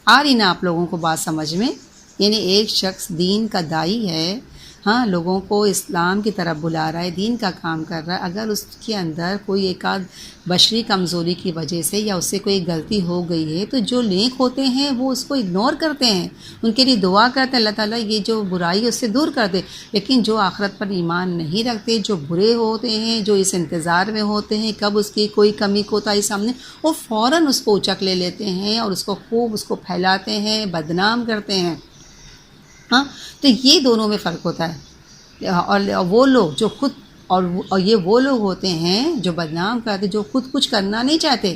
آ رہی نا آپ لوگوں کو بات سمجھ میں؟ یعنی ایک شخص دین کا داعی ہے، ہاں لوگوں کو اسلام کی طرف بلا رہا ہے، دین کا کام کر رہا ہے، اگر اس کے اندر کوئی ایک آدھ بشری کمزوری کی وجہ سے یا اس سے کوئی غلطی ہو گئی ہے تو جو نیک ہوتے ہیں وہ اس کو اگنور کرتے ہیں، ان کے لیے دعا کرتے ہیں اللہ تعالیٰ یہ جو برائی اس سے دور کر دے. لیکن جو آخرت پر ایمان نہیں رکھتے، جو برے ہوتے ہیں، جو اس انتظار میں ہوتے ہیں کب اس کی کوئی کمی کوتاہی سامنے، وہ فوراً اس کو اچک لے لیتے ہیں اور اس کو خوب اس کو پھیلاتے ہیں، بدنام کرتے ہیں. ہاں تو یہ دونوں میں فرق ہوتا ہے. اور وہ لوگ جو خود اور یہ وہ لوگ ہوتے ہیں جو بدنام کرتے، جو خود کچھ کرنا نہیں چاہتے،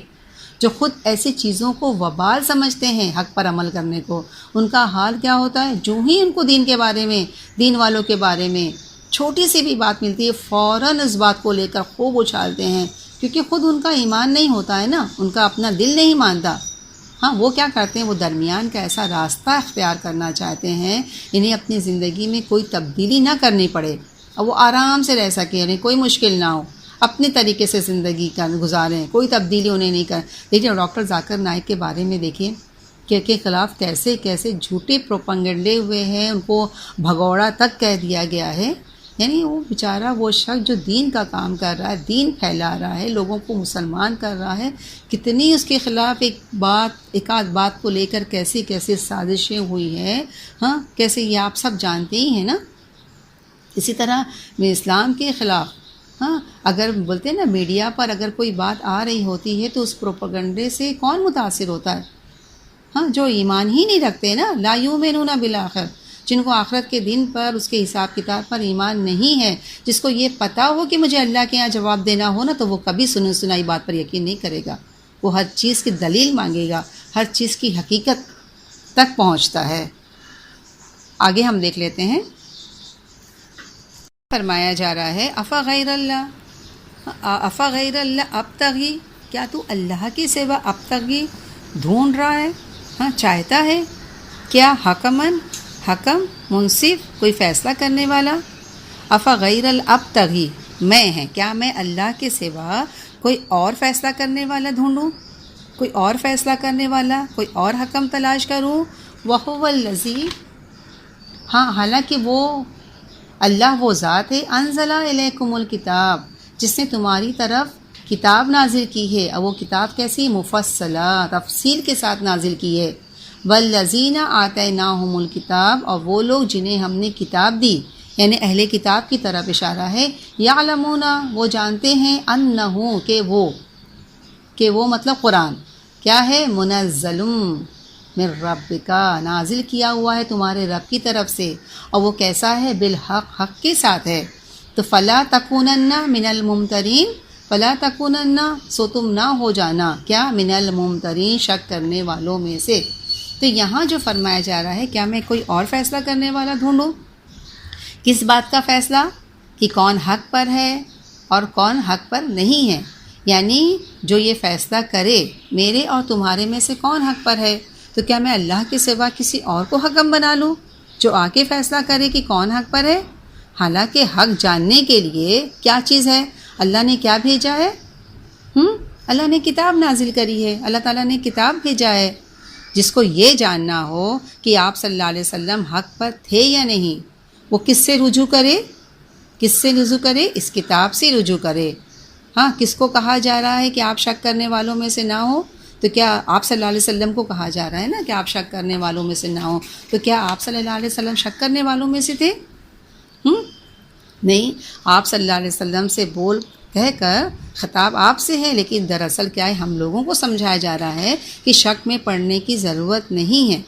جو خود ایسی چیزوں کو وبال سمجھتے ہیں حق پر عمل کرنے کو، ان کا حال کیا ہوتا ہے؟ جو ہی ان کو دین کے بارے میں، دین والوں کے بارے میں چھوٹی سی بھی بات ملتی ہے فوراً اس بات کو لے کر خوب اچھالتے ہیں، کیونکہ خود ان کا ایمان نہیں ہوتا ہے نا، ان کا اپنا دل نہیں مانتا. ہاں وہ کیا کرتے ہیں، وہ درمیان کا ایسا راستہ اختیار کرنا چاہتے ہیں انہیں اپنی زندگی میں کوئی تبدیلی نہ کرنی پڑے اور وہ آرام سے رہ سکیں، انہیں کوئی مشکل نہ ہو، اپنے طریقے سے زندگی گزاریں، کوئی تبدیلی انہیں نہیں کر. لیکن ڈاکٹر ذاکر نائک کے بارے میں دیکھیں کہ کے خلاف کیسے کیسے جھوٹے پروپیگنڈے ہوئے ہیں، ان کو بھگوڑا تک کہہ دیا گیا ہے. یعنی وہ بیچارہ وہ شخص جو دین کا کام کر رہا ہے، دین پھیلا رہا ہے، لوگوں کو مسلمان کر رہا ہے، کتنی اس کے خلاف ایک آدھ بات کو لے کر کیسی کیسی سازشیں ہوئی ہیں. ہاں کیسے یہ آپ سب جانتے ہی ہیں نا. اسی طرح میں اسلام کے خلاف ہاں اگر بولتے ہیں نا میڈیا پر اگر کوئی بات آ رہی ہوتی ہے تو اس پروپیگنڈے سے کون متاثر ہوتا ہے؟ ہاں جو ایمان ہی نہیں رکھتے نا، لا یؤمنون بالآخر، جن کو آخرت کے دن پر اس کے حساب کتاب پر ایمان نہیں ہے، جس کو یہ پتہ ہو کہ مجھے اللہ کے یہاں جواب دینا ہو نا، تو وہ کبھی سنی سنائی بات پر یقین نہیں کرے گا. وہ ہر چیز کی دلیل مانگے گا، ہر چیز کی حقیقت تک پہنچتا ہے. آگے ہم دیکھ لیتے ہیں. فرمایا جا رہا ہے افغیر اللہ ابتغی، کیا تو اللہ کے سوا ابتغی ڈھونڈ رہا ہے، ہاں چاہتا ہے، کیا حکمن، حکم، منصف، کوئی فیصلہ کرنے والا. افغیر الابتغی، میں ہے، کیا میں اللہ کے سوا کوئی اور فیصلہ کرنے والا ڈھونڈوں، کوئی اور فیصلہ کرنے والا، کوئی اور حکم تلاش کروں. وَهُوَ الَّذِي، ہاں حالانکہ وہ اللہ وہ ذات ہے، انزل الیکم الکتاب، جس نے تمہاری طرف کتاب نازل کی ہے، اور وہ کتاب کیسی؟ مفصلہ، تفصیل کے ساتھ نازل کی ہے. والذین آتیناہم الکتاب، اور وہ لوگ جنہیں ہم نے کتاب دی، یعنی اہل کتاب کی طرف اشارہ ہے. یعلمون، وہ جانتے ہیں، انہو، کہ وہ مطلب قرآن کیا ہے؟ منزل من ربک، نازل کیا ہوا ہے تمہارے رب کی طرف سے، اور وہ کیسا ہے؟ بالحق، حق کے ساتھ ہے. تو فلا تکونن من الممترین، فلا تکونن، سو تم نہ ہو جانا، کیا؟ من الممترین، شک کرنے والوں میں سے. تو یہاں جو فرمایا جا رہا ہے کیا میں کوئی اور فیصلہ کرنے والا ڈھونڈوں؟ کس بات کا فیصلہ؟ کہ کون حق پر ہے اور کون حق پر نہیں ہے. یعنی جو یہ فیصلہ کرے میرے اور تمہارے میں سے کون حق پر ہے، تو کیا میں اللہ کے سوا کسی اور کو حکم بنا لوں جو آ کے فیصلہ کرے کہ کون حق پر ہے؟ حالانکہ حق جاننے کے لیے کیا چیز ہے؟ اللہ نے کیا بھیجا ہے؟ اللہ نے کتاب نازل کری ہے، اللہ تعالیٰ نے کتاب بھیجا ہے. جس کو یہ جاننا ہو کہ آپ صلی اللہ علیہ وسلم حق پر تھے یا نہیں، وہ کس سے رجوع کرے؟ کس سے رجوع کرے؟ اس کتاب سے رجوع کرے. ہاں کس کو کہا جا رہا ہے کہ آپ شک کرنے والوں میں سے نہ ہو؟ تو کیا آپ صلی اللہ علیہ وسلم کو کہا جا رہا ہے نا کہ آپ شک کرنے والوں میں سے نہ ہو؟ تو کیا آپ صلی اللہ علیہ وسلم شک کرنے والوں میں سے تھے؟ نہیں، آپ صلی اللہ علیہ وسلم سے بول کہہ کر خطاب آپ سے ہے، لیکن دراصل کیا ہے، ہم لوگوں کو سمجھایا جا رہا ہے کہ شک میں پڑنے کی ضرورت نہیں ہے.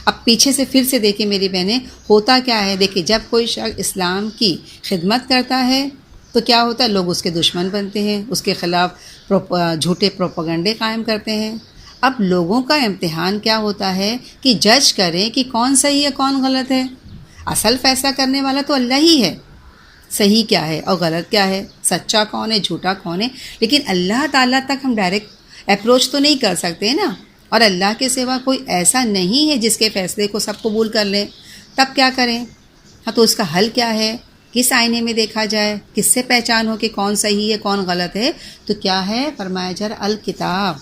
اب پیچھے سے پھر سے دیکھیں میری بہنیں، ہوتا کیا ہے، دیکھیں جب کوئی شخص اسلام کی خدمت کرتا ہے تو کیا ہوتا ہے، لوگ اس کے دشمن بنتے ہیں، اس کے خلاف جھوٹے پروپیگنڈے قائم کرتے ہیں. اب لوگوں کا امتحان کیا ہوتا ہے کہ جج کریں کہ کون صحیح ہے کون غلط ہے. اصل فیصلہ کرنے والا تو اللہ ہی ہے، صحیح کیا ہے اور غلط کیا ہے، سچا کون ہے جھوٹا کون ہے. لیکن اللہ تعالیٰ تک ہم ڈائریکٹ اپروچ تو نہیں کر سکتے نا، اور اللہ کے سوا کوئی ایسا نہیں ہے جس کے فیصلے کو سب قبول کر لیں. تب کیا کریں؟ ہاں تو اس کا حل کیا ہے؟ کس آئینے میں دیکھا جائے، کس سے پہچان ہو کہ کون صحیح ہے کون غلط ہے؟ تو کیا ہے، فرمایا جا رہا الکتاب،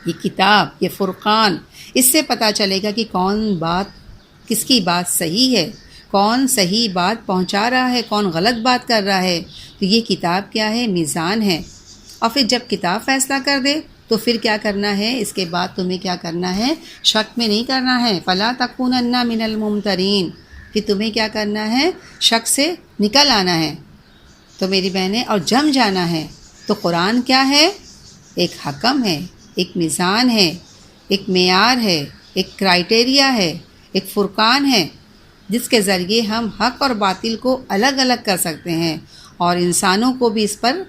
یہ کتاب، یہ فرقان، اس سے پتہ چلے گا کہ کون بات، کس کی بات صحیح ہے، کون صحیح بات پہنچا رہا ہے، کون غلط بات کر رہا ہے. تو یہ کتاب کیا ہے؟ میزان ہے. اور پھر جب کتاب فیصلہ کر دے تو پھر کیا کرنا ہے؟ اس کے بعد تمہیں کیا کرنا ہے؟ شک میں نہیں کرنا ہے. فَلَا تَكُونَنَّ مِنَ الْمُمْتَرِينَ، کہ تمہیں کیا کرنا ہے؟ شک سے نکل آنا ہے. تو میری بہنیں، اور جم جانا ہے. تو قرآن کیا ہے؟ ایک حکم ہے، ایک میزان ہے، ایک معیار ہے، ایک کرائٹیریا ہے، ایک فرقان ہے، جس کے ذریعے ہم حق اور باطل کو الگ الگ کر سکتے ہیں اور انسانوں کو بھی اس پر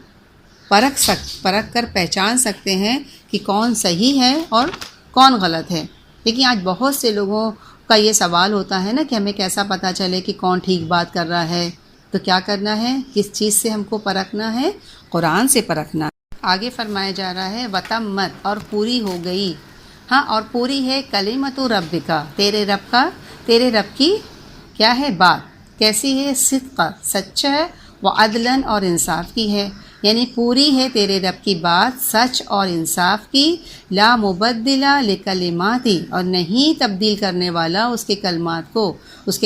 پرکھ کر پہچان سکتے ہیں کہ کون صحیح ہے اور کون غلط ہے. لیکن آج بہت سے لوگوں کا یہ سوال ہوتا ہے نا کہ ہمیں کیسا پتہ چلے کہ کون ٹھیک بات کر رہا ہے. تو کیا کرنا ہے؟ کس چیز سے ہم کو پرکھنا ہے؟ قرآن سے پرکھنا. آگے فرمایا جا رہا ہے وَتَمَّتْ، اور پوری ہو گئی. ہاں، اور پوری ہے کلمۃ ربک، تیرے رب کی کیا ہے بات. کیسی ہے؟ صدق، سچ ہے، وعدلاً، اور انصاف کی ہے. یعنی پوری ہے تیرے رب کی بات سچ اور انصاف کی. لا مبدل لکلماتی، اور نہیں تبدیل کرنے والا اس کے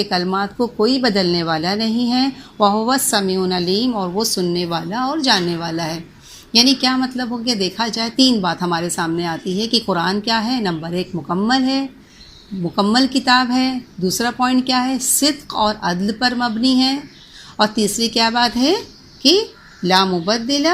کلمات کو کوئی بدلنے والا نہیں ہے. وہو السمیع العلیم، اور وہ سننے والا اور جاننے والا ہے. یعنی کیا مطلب ہو گیا؟ دیکھا جائے 3 بات ہمارے سامنے آتی ہے کہ قرآن کیا ہے. نمبر 1 مکمل کتاب ہے. دوسرا پوائنٹ کیا ہے؟ صدق اور عدل پر مبنی ہے. اور تیسری کیا بات ہے کہ لا مبدل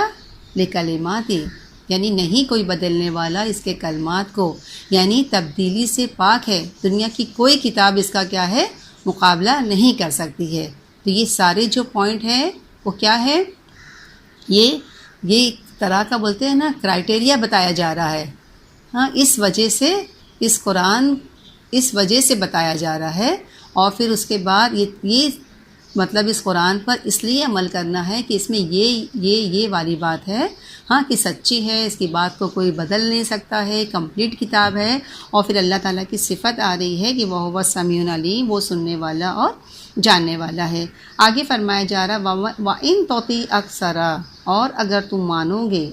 لکلماتی، یعنی نہیں کوئی بدلنے والا اس کے کلمات کو، یعنی تبدیلی سے پاک ہے. دنیا کی کوئی کتاب اس کا کیا ہے؟ مقابلہ نہیں کر سکتی ہے. تو یہ سارے جو پوائنٹ ہیں وہ کیا ہے؟ یہ ایک طرح کا بولتے ہیں نا کرائٹیریا بتایا جا رہا ہے. ہاں، اس وجہ سے اس وجہ سے بتایا جا رہا ہے. اور پھر اس کے بعد یہ مطلب اس قرآن پر اس لیے عمل کرنا ہے کہ اس میں یہ والی بات ہے، ہاں، کہ سچی ہے، اس کی بات کو کوئی بدل نہیں سکتا ہے، کمپلیٹ کتاب ہے. اور پھر اللہ تعالیٰ کی صفت آ رہی ہے کہ وہ سمیع علیم، وہ سننے والا اور جاننے والا ہے. آگے فرمایا جا رہا وَإِن تُطِعْ أَكْثَرَ، اور اگر تم مانو گے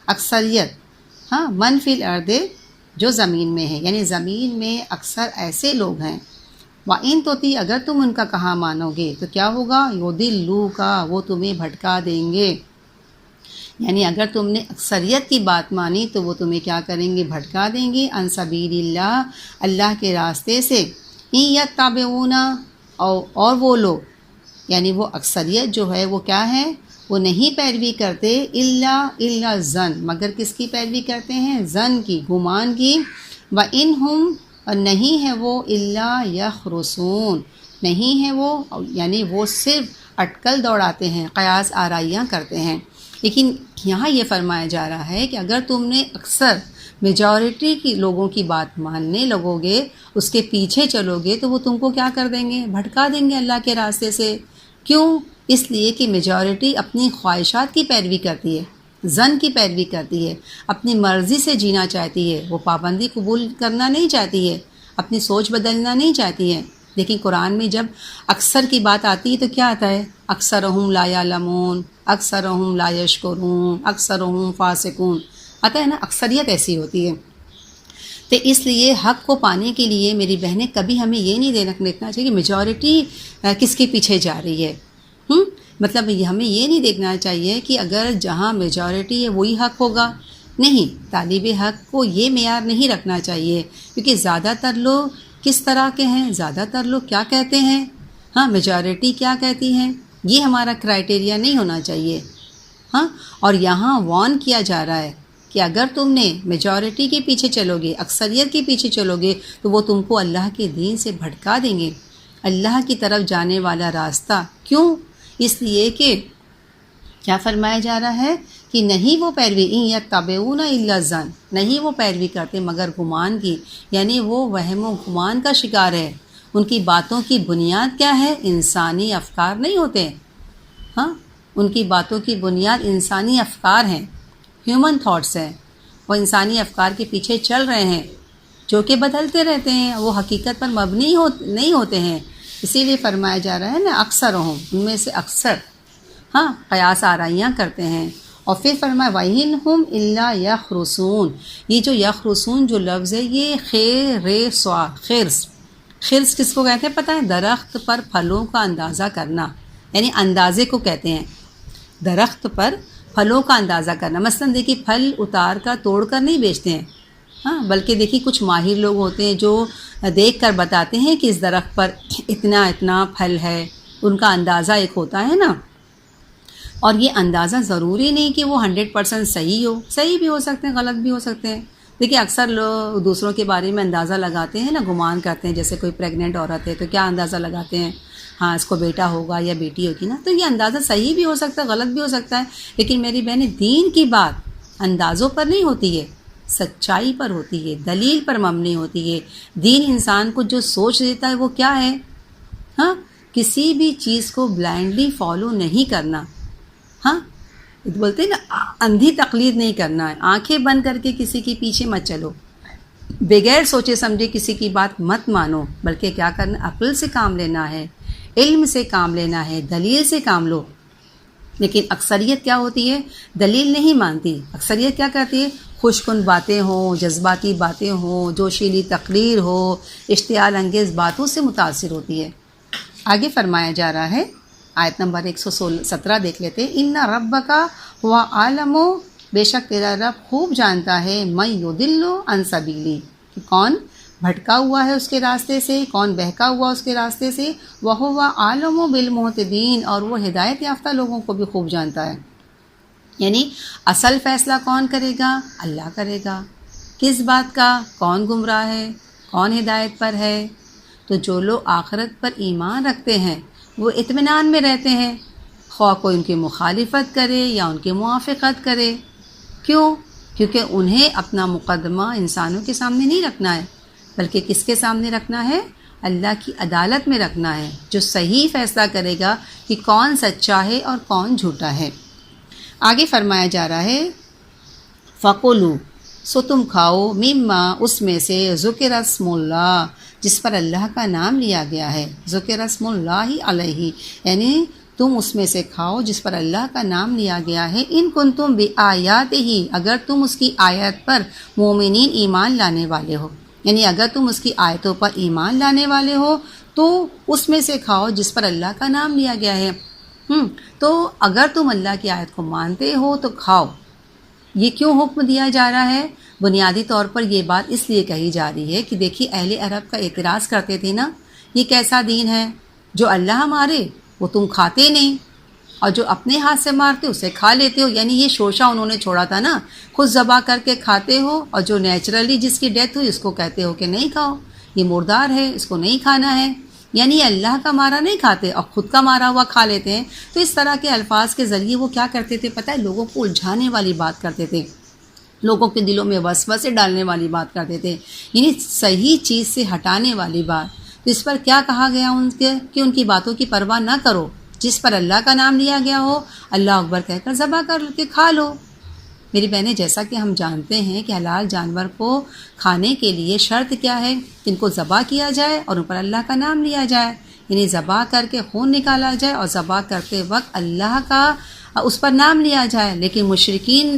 اکثریت، ہاں، من فی الارض، جو زمین میں ہے، یعنی زمین میں اکثر ایسے لوگ ہیں. وَإِن تُطِعْ، اگر تم ان کا کہا مانو گے تو کیا ہوگا؟ يُضِلُّوكَ، وہ تمہیں بھٹکا دیں گے. یعنی اگر تم نے اکثریت کی بات مانی تو وہ تمہیں کیا کریں گے؟ بھٹکا دیں گے. عن سبیل اللہ، اللہ کے راستے سے. إِن يَتَّبِعُونَ، اور وہ لوگ، یعنی وہ اکثریت جو ہے وہ کیا ہے؟ وہ نہیں پیروی کرتے الا ظن، مگر کس کی پیروی کرتے ہیں؟ ظن کی، گمان کی. وَإِنْ هُمْ، اور نہیں ہے وہ الا یخرصون، نہیں ہے وہ، یعنی وہ صرف اٹکل دوڑاتے ہیں، قیاس آرائیاں کرتے ہیں. لیکن یہاں یہ فرمایا جا رہا ہے کہ اگر تم نے اکثر میجورٹی کی لوگوں کی بات ماننے لگو گے، اس کے پیچھے چلو گے، تو وہ تم کو کیا کر دیں گے؟ بھٹکا دیں گے اللہ کے راستے سے. کیوں؟ اس لیے کہ میجورٹی اپنی خواہشات کی پیروی کرتی ہے، ظن کی پیروی کرتی ہے، اپنی مرضی سے جینا چاہتی ہے، وہ پابندی قبول کرنا نہیں چاہتی ہے، اپنی سوچ بدلنا نہیں چاہتی ہے. لیکن قرآن میں جب اکثر کی بات آتی ہے تو کیا آتا ہے؟ اکثرہم لا یعلمون، اکثرہم لا یشکرون، اکثرہم فاسقون، آتا ہے نا. اکثریت ایسی ہوتی ہے. تو اس لیے حق کو پانے کے لیے میری بہنیں کبھی ہمیں یہ نہیں دیکھنا چاہیے کہ میجورٹی کس کے پیچھے جا رہی ہے. مطلب ہمیں یہ نہیں دیکھنا چاہیے کہ اگر جہاں میجورٹی ہے وہی حق ہوگا. نہیں، طالب حق کو یہ معیار نہیں رکھنا چاہیے، کیونکہ زیادہ تر لوگ کس طرح کے ہیں، زیادہ تر لوگ کیا کہتے ہیں، ہاں، میجورٹی کیا کہتی ہے، یہ ہمارا کرائٹیریا نہیں ہونا چاہیے. ہاں، اور یہاں وارن کیا جا رہا ہے کہ اگر تم نے میجورٹی کے پیچھے چلو گے، اکثریت کے پیچھے چلو گے، تو وہ تم کو اللہ کے دین سے بھٹکا دیں گے، اللہ کی طرف جانے والا راستہ. کیوں؟ اس لیے کہ کیا فرمایا جا رہا ہے کہ نہیں وہ پیروی، ان یتبعون الا الظن، نہیں وہ پیروی کرتے مگر گمان کی، یعنی وہ وہم و گمان کا شکار ہے. ان کی باتوں کی بنیاد کیا ہے؟ انسانی افکار نہیں ہوتے. ہاں، ان کی باتوں کی بنیاد انسانی افکار ہیں، ہیومن تھاٹس ہیں. وہ انسانی افکار کے پیچھے چل رہے ہیں جو کہ بدلتے رہتے ہیں، وہ حقیقت پر مبنی نہیں ہوتے ہیں. اسی لیے فرمایا جا رہا ہے نا اکثرہم، ان میں سے اکثر، ہاں، قیاس آرائیاں کرتے ہیں. اور پھر فرمایا وَإِنْ هُمْ إِلَّا يَخْرُصُونَ، یہ جو یخرصون جو لفظ ہے یہ خیر خرس کس کو کہتے ہیں پتہ ہے؟ درخت پر پھلوں کا اندازہ کرنا، یعنی اندازے کو کہتے ہیں، درخت پر پھلوں کا اندازہ کرنا۔ مثلا دیکھیے پھل اتار کر توڑ کر نہیں بیچتے ہیں، ہاں، بلکہ دیکھیے کچھ ماہر لوگ ہوتے ہیں جو دیکھ کر بتاتے ہیں کہ اس درخت پر اتنا اتنا پھل ہے، ان کا اندازہ ایک ہوتا ہے نا۔ اور یہ اندازہ ضروری نہیں کہ وہ 100% صحیح ہو، صحیح بھی ہو سکتے ہیں، غلط بھی ہو سکتے ہیں۔ دیکھیے اکثر لوگ دوسروں کے بارے میں اندازہ لگاتے ہیں نا، گمان کرتے ہیں، جیسے کوئی پریگننٹ عورت ہے تو کیا اندازہ لگاتے ہیں، ہاں اس کو بیٹا ہوگا یا بیٹی ہوگی نا، تو یہ اندازہ صحیح بھی ہو سکتا ہے، غلط بھی ہو سکتا ہے۔ لیکن میری بہنیں، دین کی بات اندازوں پر نہیں ہوتی ہے، سچائی پر ہوتی ہے، دلیل پر مبنی ہوتی ہے۔ دین انسان کو جو سوچ دیتا ہے وہ کیا ہے، ہاں، کسی بھی چیز کو بلائنڈلی فالو نہیں کرنا، ہاں، بولتے ہیں نا اندھی تقلید نہیں کرنا ہے، آنکھیں بند کر کے کسی کے پیچھے مت چلو، بغیر سوچے سمجھے کسی کی بات مت مانو، بلکہ کیا کرنا، عقل سے کام لینا ہے، علم سے کام لینا ہے، دلیل سے کام لو۔ لیکن اکثریت کیا ہوتی ہے، دلیل نہیں مانتی، اکثریت کیا کرتی ہے، خوش کن باتیں ہوں، جذباتی باتیں ہوں، جوشیلی تقریر ہو، اشتعال انگیز باتوں سے متاثر ہوتی ہے۔ آگے فرمایا جا رہا ہے، آیت نمبر 117 دیکھ لیتے، ان ربک هو عالم، بے شک تیرا رب خوب جانتا ہے، من یضل عن سبیلی، کہ کون بھٹکا ہوا ہے اس کے راستے سے، کون بہکا ہوا اس کے راستے سے، وہو عالم بالمہتدین، اور وہ ہدایت یافتہ لوگوں کو بھی خوب جانتا ہے۔ یعنی اصل فیصلہ کون کرے گا، اللہ کرے گا، کس بات کا، کون گمراہ ہے، کون ہدایت پر ہے۔ تو جو لوگ آخرت پر ایمان رکھتے ہیں وہ اطمینان میں رہتے ہیں، خواہ کوئی ان کی مخالفت کرے یا ان کی موافقت کرے۔ کیوں؟ کیونکہ انہیں اپنا مقدمہ انسانوں کے سامنے نہیں رکھنا ہے، بلکہ کس کے سامنے رکھنا ہے، اللہ کی عدالت میں رکھنا ہے، جو صحیح فیصلہ کرے گا کہ کون سچا ہے اور کون جھوٹا ہے۔ آگے فرمایا جا رہا ہے، فَقُلُوا، سو تم کھاؤ، مما، اس میں سے، ذکر اسم اللہ، جس پر اللہ کا نام لیا گیا ہے، ذکر اسم اللہ علیہ، یعنی تم اس میں سے کھاؤ جس پر اللہ کا نام لیا گیا ہے، ان کنتم بآیاتہ، اگر تم اس کی آیت پر مومنین ایمان لانے والے ہو، یعنی اگر تم اس کی آیتوں پر ایمان لانے والے ہو تو اس میں سے کھاؤ جس پر اللہ کا نام لیا گیا ہے۔ تو اگر تم اللہ کی آیت کو مانتے ہو تو کھاؤ۔ یہ کیوں حکم دیا جا رہا ہے؟ بنیادی طور پر یہ بات اس لیے کہی جا رہی ہے کہ دیکھیے اہل عرب کا اعتراض کرتے تھے نا، یہ کیسا دین ہے، جو اللہ مارے وہ تم کھاتے نہیں، اور جو اپنے ہاتھ سے مارتے اسے کھا لیتے ہو، یعنی یہ شوشہ انہوں نے چھوڑا تھا نا، خود ذبح کر کے کھاتے ہو، اور جو نیچرلی جس کی ڈیتھ ہوئی اس کو کہتے ہو کہ نہیں کھاؤ، یہ مردار ہے، اس کو نہیں کھانا ہے، یعنی اللہ کا مارا نہیں کھاتے اور خود کا مارا ہوا کھا لیتے ہیں۔ تو اس طرح کے الفاظ کے ذریعے وہ کیا کرتے تھے پتہ ہے، لوگوں کو الجھانے والی بات کرتے تھے، لوگوں کے دلوں میں وسوسے ڈالنے والی بات کرتے تھے، یعنی صحیح چیز سے ہٹانے والی بات۔ تو اس پر کیا کہا گیا ان کے کہ ان کی باتوں کی پرواہ نہ کرو، جس پر اللہ کا نام لیا گیا ہو اللہ اکبر کہہ کر ذبح کر کے کھا لو۔ میری بہنیں، جیسا کہ ہم جانتے ہیں کہ حلال جانور کو کھانے کے لیے شرط کیا ہے، کہ ان کو ذبح کیا جائے اور ان پر اللہ کا نام لیا جائے، یعنی ذبح کر کے خون نکالا جائے اور ذبح کرتے وقت اللہ کا اس پر نام لیا جائے۔ لیکن مشرکین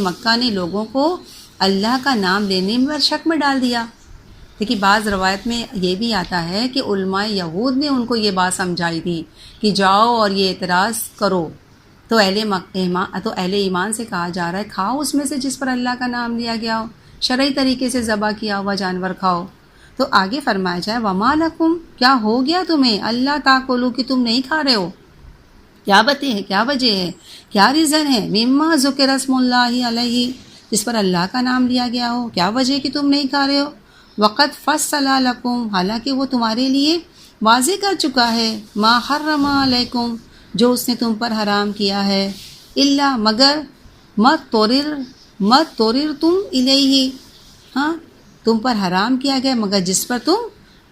مکہ نے لوگوں کو اللہ کا نام لینے میں شک میں ڈال دیا۔ دیکھیے بعض روایت میں یہ بھی آتا ہے کہ علماء یہود نے ان کو یہ بات سمجھائی تھی کہ جاؤ اور یہ اعتراض کرو، تو اہل ایمان سے کہا جا رہا ہے کھاؤ اس میں سے جس پر اللہ کا نام لیا گیا ہو، شرعی طریقے سے ذبح کیا ہوا جانور کھاؤ۔ تو آگے فرمایا جائے، وما لکم، کیا ہو گیا تمہیں، اللہ تاکلوا، کہ تم نہیں کھا رہے ہو، کیا وجہ ہے، کیا ریزن ہے، مما ذکر اسم اللہ علیہ، جس پر اللہ کا نام لیا گیا ہو، کیا وجہ کہ تم نہیں کھا رہے ہو، وقت فصل لکم، حالانکہ وہ تمہارے لیے واضح کر چکا ہے، ما حرم علیکم، جو اس نے تم پر حرام کیا ہے، الا، مگر، مت تورر تم الیہ، ہاں، تم پر حرام کیا گیا مگر جس پر تم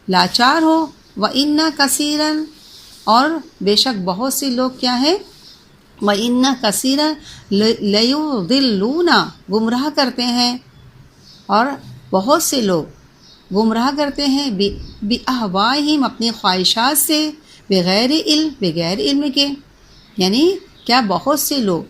لاچار ہو، وَإِنَّ كَثِيرًا، اور بے شک بہت سے لوگ کیا ہے، وَإِنَّ كَثِيرًا لَيُضِلُّونَ، گمراہ کرتے ہیں، اور بہت سے لوگ گمراہ کرتے ہیں، بِأَهْوَائِهِمْ، اپنی خواہشات سے، بغیر علم کے، یعنی کیا بہت سے لوگ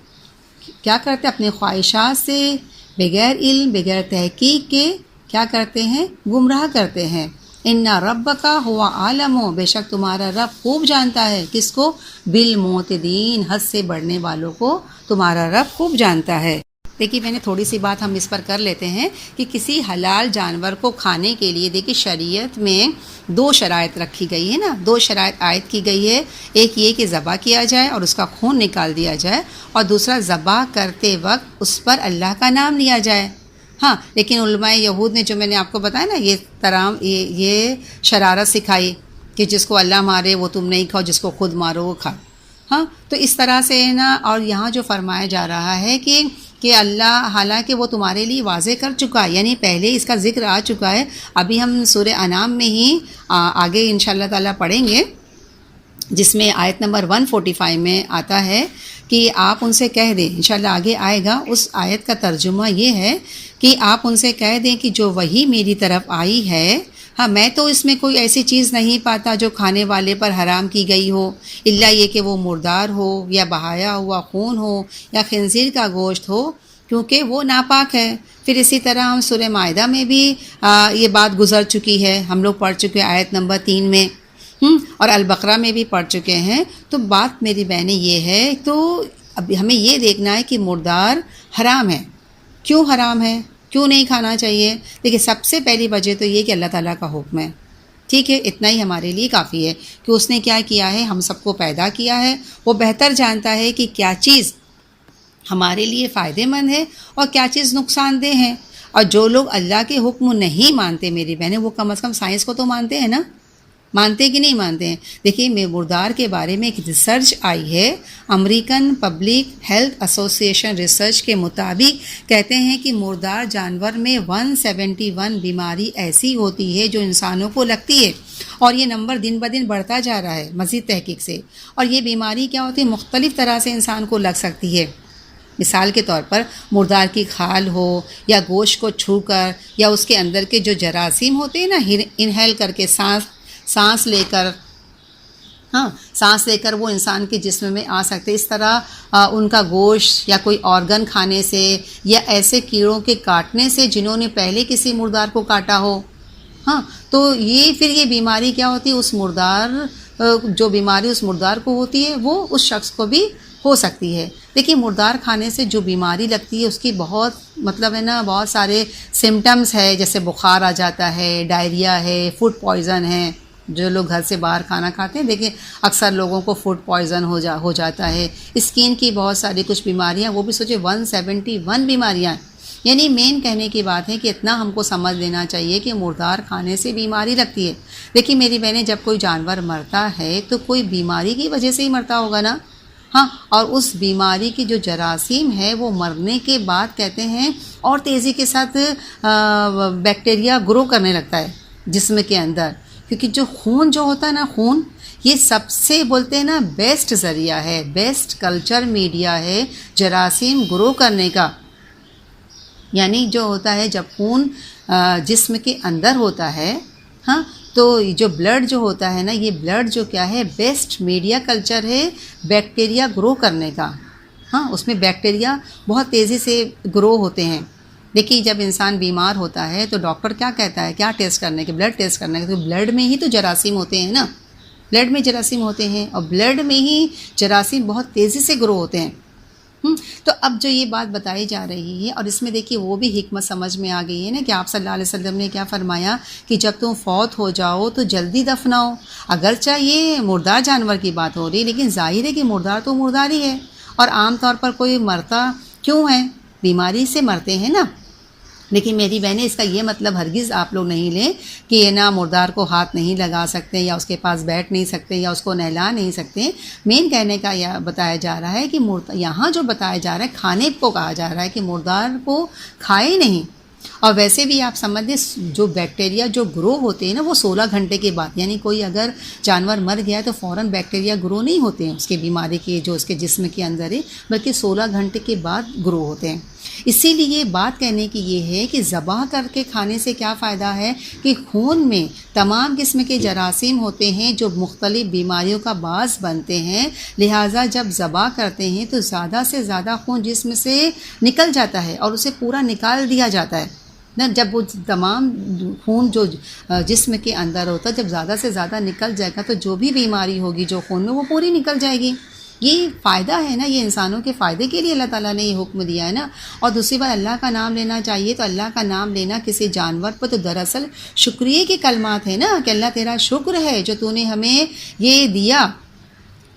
کیا کرتے اپنے خواہشات سے، بغیر علم، بغیر تحقیق کے کیا کرتے ہیں؟ گمراہ کرتے ہیں۔ ان ربک ہوا عالم، بے شک تمہارا رب خوب جانتا ہے، کس کو؟ بالمعتدین، حد سے بڑھنے والوں کو تمہارا رب خوب جانتا ہے۔ دیکھیے میں نے تھوڑی سی بات ہم اس پر کر لیتے ہیں کہ کسی حلال جانور کو کھانے کے لیے دیکھیے شریعت میں 2 شرائط رکھی گئی ہے نا، 2 شرائط عائد کی گئی ہے۔ ایک یہ کہ ذبح کیا جائے اور اس کا خون نکال دیا جائے، اور دوسرا ذبح کرتے وقت اس پر اللہ کا نام لیا جائے۔ ہاں، لیکن علماء یہود نے جو میں نے آپ کو بتایا نا یہ شرارت سکھائی کہ جس کو اللہ مارے وہ تم نہیں کھاؤ، جس کو خود مارو وہ کھا۔ ہاں، تو اس طرح سے نا، اور یہاں جو فرمایا جا رہا ہے کہ اللہ حالانکہ وہ تمہارے لیے واضح کر چکا ہے، یعنی پہلے اس کا ذکر آ چکا ہے۔ ابھی ہم سورہ انعام میں ہی آگے انشاءاللہ تعالیٰ پڑھیں گے، جس میں آیت نمبر 145 میں آتا ہے کہ آپ ان سے کہہ دیں، انشاءاللہ آگے آئے گا۔ اس آیت کا ترجمہ یہ ہے کہ آپ ان سے کہہ دیں کہ جو وحی میری طرف آئی ہے، ہاں، میں تو اس میں کوئی ایسی چیز نہیں پاتا جو کھانے والے پر حرام کی گئی ہو، الا یہ کہ وہ مردار ہو یا بہایا ہوا خون ہو یا خنزیر کا گوشت ہو، کیونکہ وہ ناپاک ہے۔ پھر اسی طرح ہم سورہ مائدہ میں بھی یہ بات گزر چکی ہے، ہم لوگ پڑھ چکے آیت نمبر 3 میں، اور البقرہ میں بھی پڑھ چکے ہیں۔ تو بات میری بہنیں یہ ہے، تو اب ہمیں یہ دیکھنا ہے کہ مردار حرام ہے۔ کیوں حرام ہے؟ کیوں نہیں کھانا چاہیے؟ دیکھیے سب سے پہلی وجہ تو یہ کہ اللہ تعالیٰ کا حکم ہے، ٹھیک ہے، اتنا ہی ہمارے لیے کافی ہے کہ اس نے کیا کیا ہے، ہم سب کو پیدا کیا ہے، وہ بہتر جانتا ہے کہ کیا چیز ہمارے لیے فائدہ مند ہے اور کیا چیز نقصان دہ ہے۔ اور جو لوگ اللہ کے حکم نہیں مانتے میری بہنیں، وہ کم از کم سائنس کو تو مانتے ہیں نا، مانتے کہ نہیں مانتے ہیں؟ دیکھیے میں مردار کے بارے میں ایک ریسرچ آئی ہے، American public health association research کے مطابق کہتے ہیں کہ مردار جانور میں 171 بیماری ایسی ہوتی ہے جو انسانوں کو لگتی ہے، اور یہ نمبر دن بدن بڑھتا جا رہا ہے مزید تحقیق سے۔ اور یہ بیماری کیا ہوتی ہے؟ مختلف طرح سے انسان کو لگ سکتی ہے۔ مثال کے طور پر مردار کی کھال ہو یا گوشت کو چھو کر، یا اس کے اندر کے جو جراثیم ہوتے ہیں نا، انہیل کر کے سانس لے کر وہ انسان کے جسم میں آ سکتے، اس طرح ان کا گوشت یا کوئی آرگن کھانے سے، یا ایسے کیڑوں کے کاٹنے سے جنہوں نے پہلے کسی مردار کو کاٹا ہو۔ ہاں، تو یہ بیماری کیا ہوتی ہے؟ اس مردار جو بیماری اس مردار کو ہوتی ہے وہ اس شخص کو بھی ہو سکتی ہے۔ دیکھیے مردار کھانے سے جو بیماری لگتی ہے اس کی بہت بہت سارے سمٹمز ہے، جیسے بخار آ جاتا ہے، ڈائریا ہے، فوڈ پوائزن ہے۔ جو لوگ گھر سے باہر کھانا کھاتے ہیں، دیکھیں اکثر لوگوں کو فوڈ پوائزن ہو جاتا ہے۔ اسکن کی بہت ساری کچھ بیماریاں، وہ بھی سوچے 171 بیماریاں، یعنی مین کہنے کی بات ہے کہ اتنا ہم کو سمجھ لینا چاہیے کہ مردار کھانے سے بیماری لگتی ہے۔ دیکھیے میری بہنیں، جب کوئی جانور مرتا ہے تو کوئی بیماری کی وجہ سے ہی مرتا ہوگا نا، ہاں، اور اس بیماری کی جو جراثیم ہے وہ مرنے کے بعد کہتے ہیں اور تیزی کے ساتھ بیکٹیریا گرو کرنے لگتا ہے جسم کے اندر، کیونکہ جو خون جو ہوتا ہے نا، خون یہ سب سے بولتے ہیں نا بیسٹ ذریعہ ہے، بیسٹ کلچر میڈیا ہے جراثیم گرو کرنے کا۔ یعنی جو ہوتا ہے جب خون جسم کے اندر ہوتا ہے، ہاں، تو جو بلڈ جو ہوتا ہے نا، یہ بلڈ جو کیا ہے، بیسٹ میڈیا کلچر ہے بیکٹیریا گرو کرنے کا۔ ہاں، اس میں بیکٹیریا بہت تیزی سے گرو ہوتے ہیں۔ دیکھیے جب انسان بیمار ہوتا ہے تو ڈاکٹر کیا کہتا ہے، کیا ٹیسٹ کرنے کے؟ بلڈ ٹیسٹ کرنے کے۔ تو بلڈ میں ہی تو جراثیم ہوتے ہیں نا، بلڈ میں جراثیم ہوتے ہیں، اور بلڈ میں ہی جراثیم بہت تیزی سے گرو ہوتے ہیں۔ تو اب جو یہ بات بتائی جا رہی ہے، اور اس میں دیکھیے وہ بھی حکمت سمجھ میں آ گئی ہے نا کہ آپ صلی اللہ علیہ وسلم نے کیا فرمایا کہ جب تم فوت ہو جاؤ تو جلدی دفناؤ۔ اگرچہ یہ مردار جانور کی بات ہو رہی، لیکن ظاہر ہے کہ مردار تو مردار ہی ہے، اور عام طور پر کوئی مرتا کیوں ہے؟ بیماری سے مرتے ہیں نا۔ لیکن میری بہنیں، اس کا یہ مطلب ہرگز آپ لوگ نہیں لیں کہ یہ نا مردار کو ہاتھ نہیں لگا سکتے، یا اس کے پاس بیٹھ نہیں سکتے، یا اس کو نہلا نہیں سکتے۔ مین کہنے کا یہ بتایا جا رہا ہے کہ یہاں جو بتایا جا رہا ہے، کھانے کو کہا جا رہا ہے کہ مردار کو کھائے نہیں۔ اور ویسے بھی آپ سمجھ لیں جو بیکٹیریا جو گرو ہوتے ہیں نا، وہ 16 گھنٹے کے بعد، یعنی کوئی اگر جانور مر گیا ہے تو فوراً بیکٹیریا گرو نہیں ہوتے ہیں اس کے بیماری کے جو اس کے جسم کے اندر ہے، بلکہ 16 گھنٹے کے بعد گرو ہوتے ہیں۔ اسی لیے بات کہنے کی یہ ہے کہ ذبح کر کے کھانے سے کیا فائدہ ہے کہ خون میں تمام قسم کے جراثیم ہوتے ہیں جو مختلف بیماریوں کا باعث بنتے ہیں، لہٰذا جب ذبح کرتے ہیں تو زیادہ سے زیادہ خون جسم سے نکل جاتا ہے اور اسے پورا نکال دیا جاتا ہے۔ نہ جب وہ تمام خون جو جسم کے اندر ہوتا ہے جب زیادہ سے زیادہ نکل جائے گا تو جو بھی بیماری ہوگی جو خون میں وہ پوری نکل جائے گی. یہ فائدہ ہے نا, یہ انسانوں کے فائدے کے لیے اللہ تعالیٰ نے یہ حکم دیا ہے نا. اور دوسری بات اللہ کا نام لینا چاہیے, تو اللہ کا نام لینا کسی جانور پر تو دراصل شکریہ کے کلمات ہیں نا, کہ اللہ تیرا شکر ہے جو تو نے ہمیں یہ دیا,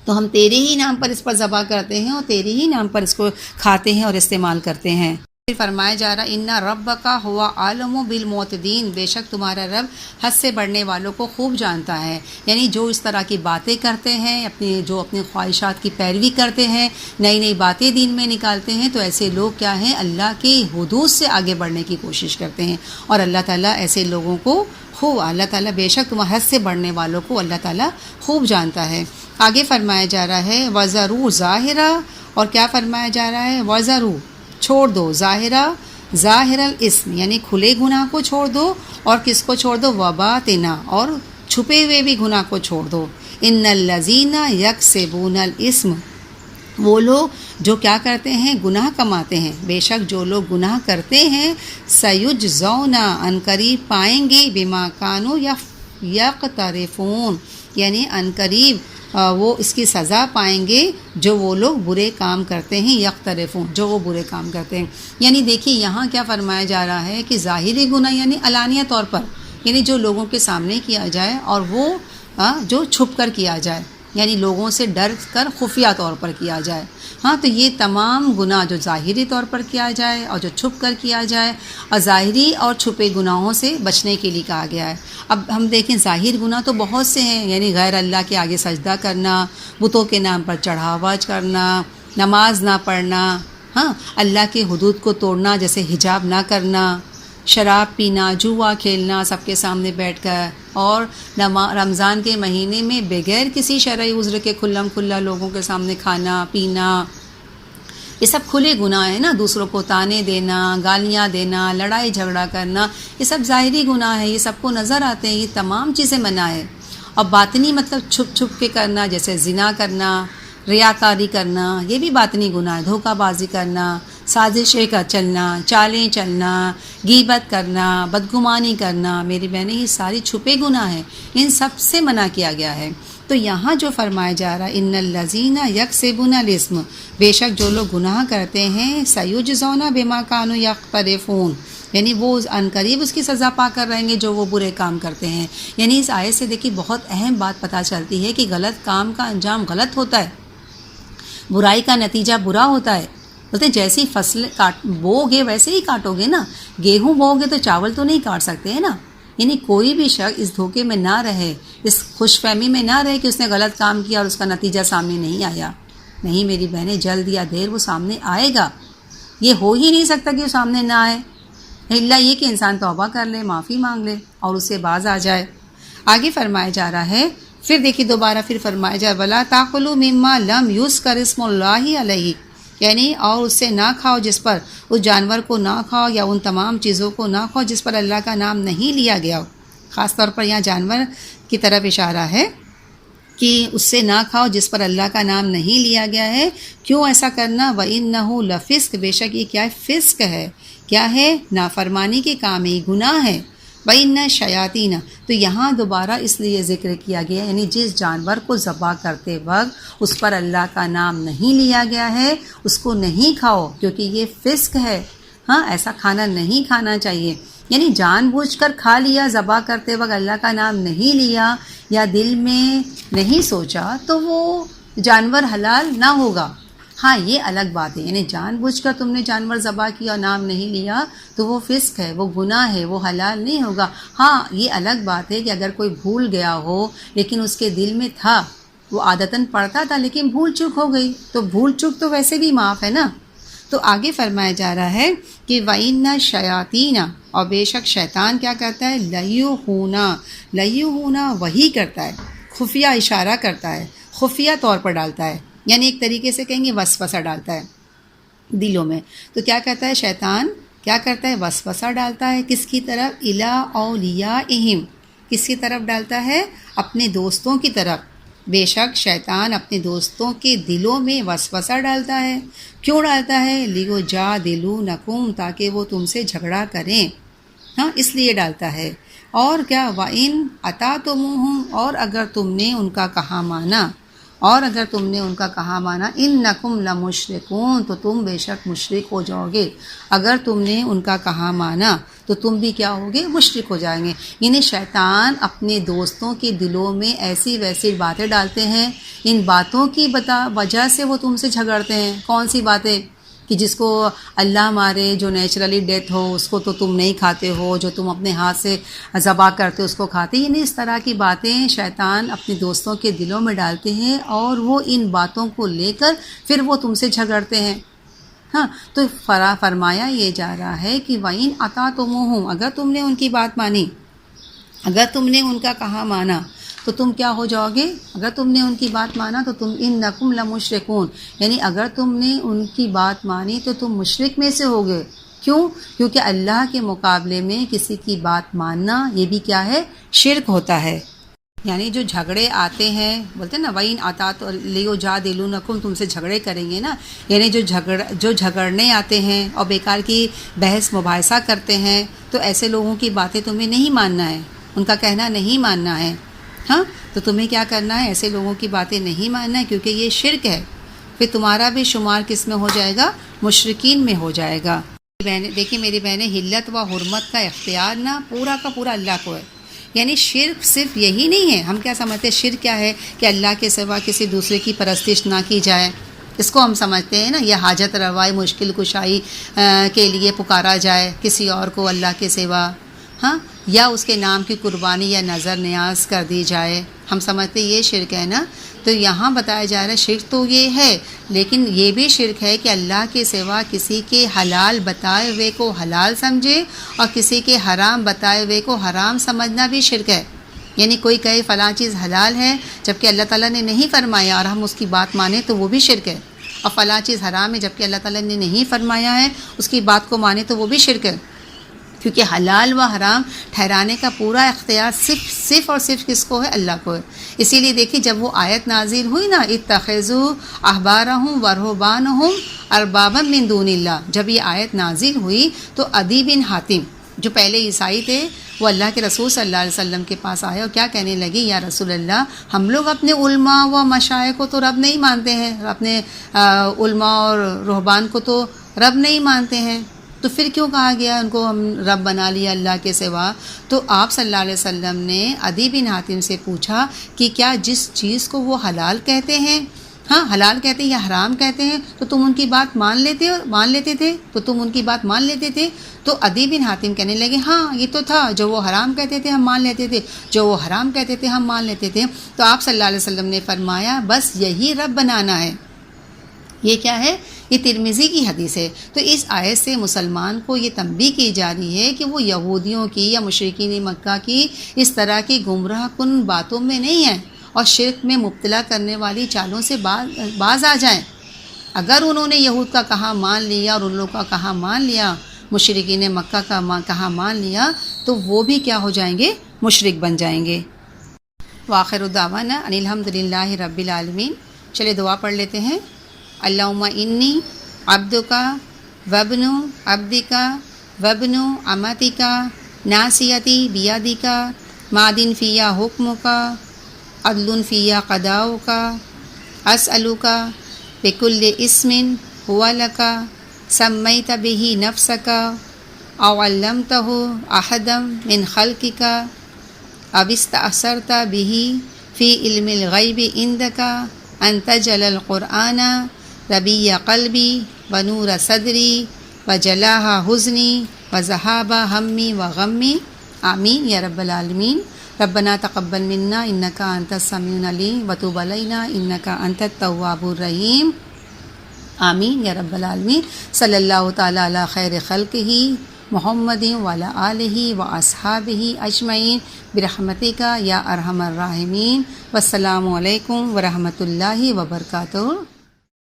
تو ہم تیرے ہی نام پر اس پر ذبح کرتے ہیں اور تیرے ہی نام پر اس کو کھاتے ہیں اور استعمال کرتے ہیں. پھر فرمایا جا رہا ان ربک ہوا عالم بالمعتدین, بے شک تمہارا رب حد سے بڑھنے والوں کو خوب جانتا ہے. یعنی جو اس طرح کی باتیں کرتے ہیں, اپنی خواہشات کی پیروی کرتے ہیں, نئی نئی باتیں دین میں نکالتے ہیں, تو ایسے لوگ کیا ہیں, اللہ کی حدود سے آگے بڑھنے کی کوشش کرتے ہیں. اور اللہ تعالیٰ ایسے لوگوں کو خوب, اللہ تعالیٰ بے شک تمہارا حد سے بڑھنے والوں کو اللہ تعالیٰ خوب جانتا ہے. آگے فرمایا جا رہا ہے وَذَرُوا ظَاهِرَ, اور کیا فرمایا جا رہا ہے, وَذَرُوا چھوڑ دو, ظاہر الاسم یعنی کھلے گناہ کو چھوڑ دو, اور کس کو چھوڑ دو, وباطنا اور چھپے ہوئے بھی گناہ کو چھوڑ دو. ان الذین یکسبون الاسم, وہ لوگ جو کیا کرتے ہیں, گناہ کماتے ہیں, بے شک جو لوگ گناہ کرتے ہیں, سیجزون عنقریب پائیں گے, بما کانوا یقترفون یعنی عنقریب وہ اس کی سزا پائیں گے جو وہ لوگ برے کام کرتے ہیں, یقترفون جو وہ برے کام کرتے ہیں. یعنی دیکھیے یہاں کیا فرمایا جا رہا ہے کہ ظاہری گناہ یعنی علانیہ طور پر, یعنی جو لوگوں کے سامنے کیا جائے, اور وہ جو چھپ کر کیا جائے, یعنی لوگوں سے ڈر کر خفیہ طور پر کیا جائے. ہاں تو یہ تمام گناہ جو ظاہری طور پر کیا جائے اور جو چھپ کر کیا جائے, اور ظاہری اور چھپے گناہوں سے بچنے کے لیے کہا گیا ہے. اب ہم دیکھیں ظاہر گناہ تو بہت سے ہیں, یعنی غیر اللہ کے آگے سجدہ کرنا, بتوں کے نام پر چڑھاوا کرنا, نماز نہ پڑھنا, ہاں اللہ کے حدود کو توڑنا جیسے حجاب نہ کرنا, شراب پینا, جوا کھیلنا سب کے سامنے بیٹھ کر, اور رمضان کے مہینے میں بغیر کسی شرعی عذر کے کھلم کھلا لوگوں کے سامنے کھانا پینا, یہ سب کھلے گناہ ہیں نا. دوسروں کو تانے دینا, گالیاں دینا, لڑائی جھگڑا کرنا, یہ سب ظاہری گناہ ہے, یہ سب کو نظر آتے ہیں, یہ تمام چیزیں منع ہے. اور باطنی مطلب چھپ چھپ کے کرنا, جیسے زنا کرنا, ریاکاری کرنا, یہ بھی باطنی گناہ ہے. دھوکہ بازی کرنا, سازشیں کا چلنا, چالیں چلنا, غیبت کرنا, بدگمانی کرنا, میری بہنیں یہ ساری چھپے گناہ ہیں, ان سب سے منع کیا گیا ہے. تو یہاں جو فرمایا جا رہا ہے ان الذین یکسبون الاسم, بے شک جو لوگ گناہ کرتے ہیں, سیجزون بما کانوا یقترفون یعنی وہ عنقریب اس کی سزا پا کر رہیں گے جو وہ برے کام کرتے ہیں. یعنی اس آیت سے دیکھیے بہت اہم بات پتہ چلتی ہے کہ غلط کام کا انجام غلط ہوتا ہے, برائی کا نتیجہ برا ہوتا ہے. بولتے ہیں جیسی فصل بو گے ویسے ہی کاٹو گے نا, گیہوں بو گے تو چاول تو نہیں کاٹ سکتے ہیں نا. یعنی کوئی بھی شخص اس دھوکے میں نہ رہے, اس خوش فہمی میں نہ رہے کہ اس نے غلط کام کیا اور اس کا نتیجہ سامنے نہیں آیا. نہیں میری بہنیں, جلد یا دیر وہ سامنے آئے گا. یہ ہو ہی نہیں سکتا کہ وہ سامنے نہ آئے, اللہ یہ کہ انسان توبہ کر لے, معافی مانگ لے اور اس سے باز آ جائے. آگے فرمایا جا رہا ہے, پھر دیکھیے دوبارہ پھر فرمایا جائے وَلَا تَأْكُلُوا مِمَّا لَمْ يُذْكَرِ اسْمُ اللَّهِ عَلَيْهِ یعنی اور اس سے نہ کھاؤ جس پر, اس جانور کو نہ کھاؤ یا ان تمام چیزوں کو نہ کھاؤ جس پر اللہ کا نام نہیں لیا گیا ہو. خاص طور پر یہاں جانور کی طرف اشارہ ہے کہ اس سے نہ کھاؤ جس پر اللہ کا نام نہیں لیا گیا ہے. کیوں ایسا کرنا, وَإِنَّهُ لَفِسْقٌ بے شک یہ کیا ہے, فسق ہے. کیا ہے, نافرمانی کے کام ہے, گناہ ہے. وَإِنَّ الشَّيَاطِينَ تو یہاں دوبارہ اس لیے ذکر کیا گیا, یعنی جس جانور کو ذبح کرتے وقت اس پر اللہ کا نام نہیں لیا گیا ہے اس کو نہیں کھاؤ, کیونکہ یہ فسق ہے. ہاں ایسا کھانا نہیں کھانا چاہیے. یعنی جان بوجھ کر کھا لیا, ذبح کرتے وقت اللہ کا نام نہیں لیا یا دل میں نہیں سوچا تو وہ جانور حلال نہ ہوگا. ہاں یہ الگ بات ہے, یعنی جان بوجھ کر تم نے جانور ذبح کیا اور نام نہیں لیا تو وہ فسق ہے, وہ گناہ ہے, وہ حلال نہیں ہوگا. ہاں یہ الگ بات ہے کہ اگر کوئی بھول گیا ہو لیکن اس کے دل میں تھا, وہ عادتاً پڑھتا تھا لیکن بھول چک ہو گئی, تو بھول چک تو ویسے بھی معاف ہے نا. تو آگے فرمایا جا رہا ہے کہ وَإِنَّ الشَّيَاطِينَ اور بے شک شیطان کیا کرتا ہے, لَيُوحُونَ وہی کرتا ہے, خفیہ اشارہ کرتا ہے, خفیہ طور پر ڈالتا ہے, یعنی ایک طریقے سے کہیں گے وسوسہ ڈالتا ہے دلوں میں. تو کیا کرتا ہے شیطان, کیا کرتا ہے, وسوسہ ڈالتا ہے. کس کی طرف, اِلَىٰ أَوْلِيَائِهِمْ کس کی طرف ڈالتا ہے, اپنے دوستوں کی طرف. بے شک شیطان اپنے دوستوں کے دلوں میں وسوسہ ڈالتا ہے. کیوں ڈالتا ہے, لِيُجَادِلُونَكُمْ تاکہ وہ تم سے جھگڑا کریں. ہاں اس لیے ڈالتا ہے. اور کیا وَإِنْ أَطَعْتُمُوهُمْ، اور اگر تم نے ان کا کہا مانا، اور اگر تم نے ان کا کہا مانا، إِنَّكُمْ لَمُشْرِكُونَ، تو تم بے شک مشرک ہو جاؤ گے. اگر تم نے ان کا کہا مانا تو تم بھی کیا ہوگے؟ مشرک ہو جائیں گے. یعنی شیطان اپنے دوستوں کے دلوں میں ایسی ویسی باتیں ڈالتے ہیں، ان باتوں کی وجہ سے وہ تم سے جھگڑتے ہیں. کون سی باتیں؟ کہ جس کو اللہ مارے، جو نیچرلی ڈیتھ ہو اس کو تو تم نہیں کھاتے ہو، جو تم اپنے ہاتھ سے ذبح کرتے ہو اس کو کھاتے. یعنی اس طرح کی باتیں شیطان اپنے دوستوں کے دلوں میں ڈالتے ہیں، اور وہ ان باتوں کو لے کر پھر وہ تم سے جھگڑتے ہیں. ہاں تو فرمایا یہ جا رہا ہے کہ وَإِنْ أَطَعْتُمُوهُمْ، اگر تم نے ان کی بات مانی، اگر تم نے ان کا کہا مانا تو تم کیا ہو جاؤ گے؟ اگر تم نے ان کی بات مانا تو تم إِنَّكُمْ لَمُشْرِكُونَ، یعنی اگر تم نے ان کی بات مانی تو تم مشرک میں سے ہوگے. کیوں؟ کیونکہ اللہ کے مقابلے میں کسی کی بات ماننا یہ بھی کیا ہے؟ شرک ہوتا ہے. یعنی جو جھگڑے آتے ہیں، بولتے ہیں نا وَإِنْ أَطَعْتُمُوهُمْ، تم سے جھگڑے کریں گے نا، یعنی جو جھگڑنے آتے ہیں اور بیکار کی بحث مباحثہ کرتے ہیں، تو ایسے لوگوں کی باتیں تمہیں نہیں ماننا ہے، ان کا کہنا نہیں ماننا ہے. ہاں تو تمہیں کیا کرنا ہے؟ ایسے لوگوں کی باتیں نہیں ماننا ہے، کیونکہ یہ شرک ہے. پھر تمہارا بھی شمار کس میں ہو جائے گا؟ مشرکین میں ہو جائے گا. دیکھیں میری بہنیں، حلت و حرمت کا اختیار نا پورا کا پورا اللہ کو ہے. یعنی شرک صرف یہی نہیں ہے. ہم کیا سمجھتے ہیں شرک کیا ہے؟ کہ اللہ کے سوا کسی دوسرے کی پرستش نہ کی جائے، اس کو ہم سمجھتے ہیں نا. یہ حاجت روائی، مشکل کشائی کے لیے پکارا جائے کسی اور کو اللہ کے سوا، ہاں، یا اس کے نام کی قربانی یا نظر نیاز کر دی جائے، ہم سمجھتے یہ شرک ہے نا. تو یہاں بتایا جا رہا ہے شرک تو یہ ہے، لیکن یہ بھی شرک ہے کہ اللہ کے سوا کسی کے حلال بتائے ہوئے کو حلال سمجھے اور کسی کے حرام بتائے ہوئے کو حرام سمجھنا بھی شرک ہے. یعنی کوئی کہے فلاں چیز حلال ہے جبکہ اللہ تعالیٰ نے نہیں فرمایا اور ہم اس کی بات مانیں تو وہ بھی شرک ہے، اور فلاں چیز حرام ہے جبکہ اللہ تعالیٰ نے نہیں فرمایا ہے اس کی بات کو مانیں تو وہ بھی شرک ہے. کیونکہ حلال و حرام ٹھہرانے کا پورا اختیار صرف اور صرف کس کو ہے؟ اللہ کو ہے. اسی لیے دیکھیے جب وہ آیت نازل ہوئی نا، اتخذوا احبارہم ورہبانہم اربابا من دون اللہ، جب یہ آیت نازل ہوئی تو عدی بن حاتم جو پہلے عیسائی تھے وہ اللہ کے رسول صلی اللہ علیہ وسلم کے پاس آئے اور کیا کہنے لگے؟ یا رسول اللہ، ہم لوگ اپنے علماء و مشائخ کو تو رب نہیں مانتے ہیں، اپنے علماء اور رہبان کو تو رب نہیں مانتے ہیں، تو پھر کیوں کہا گیا ان کو ہم رب بنا لیا اللہ کے سوا؟ تو آپ صلی اللہ علیہ وسلم نے عدی بن حاتم سے پوچھا کہ کیا جس چیز کو وہ حلال کہتے ہیں، ہاں حلال کہتے ہیں یا حرام کہتے ہیں، تو تم ان کی بات مان لیتے تھے؟ تو تم ان کی بات مان لیتے تھے؟ تو عدی بن حاتم کہنے لگے ہاں یہ تو تھا، جو وہ حرام کہتے تھے ہم مان لیتے تھے، جو وہ حرام کہتے تھے ہم مان لیتے تھے. تو آپ صلی اللہ علیہ وسلم نے فرمایا بس یہی رب بنانا ہے. یہ کیا ہے؟ یہ ترمذی کی حدیث ہے. تو اس آیت سے مسلمان کو یہ تنبیہ کی جا رہی ہے کہ وہ یہودیوں کی یا مشرکین مکہ کی اس طرح کی گمراہ کن باتوں میں نہیں ہیں اور شرک میں مبتلا کرنے والی چالوں سے باز آ جائیں. اگر انہوں نے یہود کا کہا مان لیا اور ان لوگوں کا کہا مان لیا، مشرکین مکہ کا کہا مان لیا، تو وہ بھی کیا ہو جائیں گے؟ مشرک بن جائیں گے. وآخر دعوانا ان الحمدللہ رب العالمین. چلے دعا پڑھ لیتے ہیں. اللہم انی عبدکا وابن عبدکا وابن امتکا ناسیتی بیادکا مادن فیا حکمکا عدل فیا قضاؤکا اسألکا بکل اسم ہوا لکا سمیت بہ نفسکا او علمتہ احدا من خلقکا او استأثرت بہ فی علم الغیب عندکا ان تجعل القرآن ربیع قلبی ونور صدری وجلاء حزنی وذہاب ہمی وغمی. آمین یا رب العالمین. ربنا تقبل منا انک انت السمیع العلیم وتب علینا انک انت التواب الرحیم. آمین یا رب العالمین. صلی اللہ تعالی علی خیر خلقہ محمد وعلی آلہ واصحابہ اجمعین برحمتک یا ارحم الراحمین. والسلام علیکم ورحمۃ اللہ وبرکاتہ.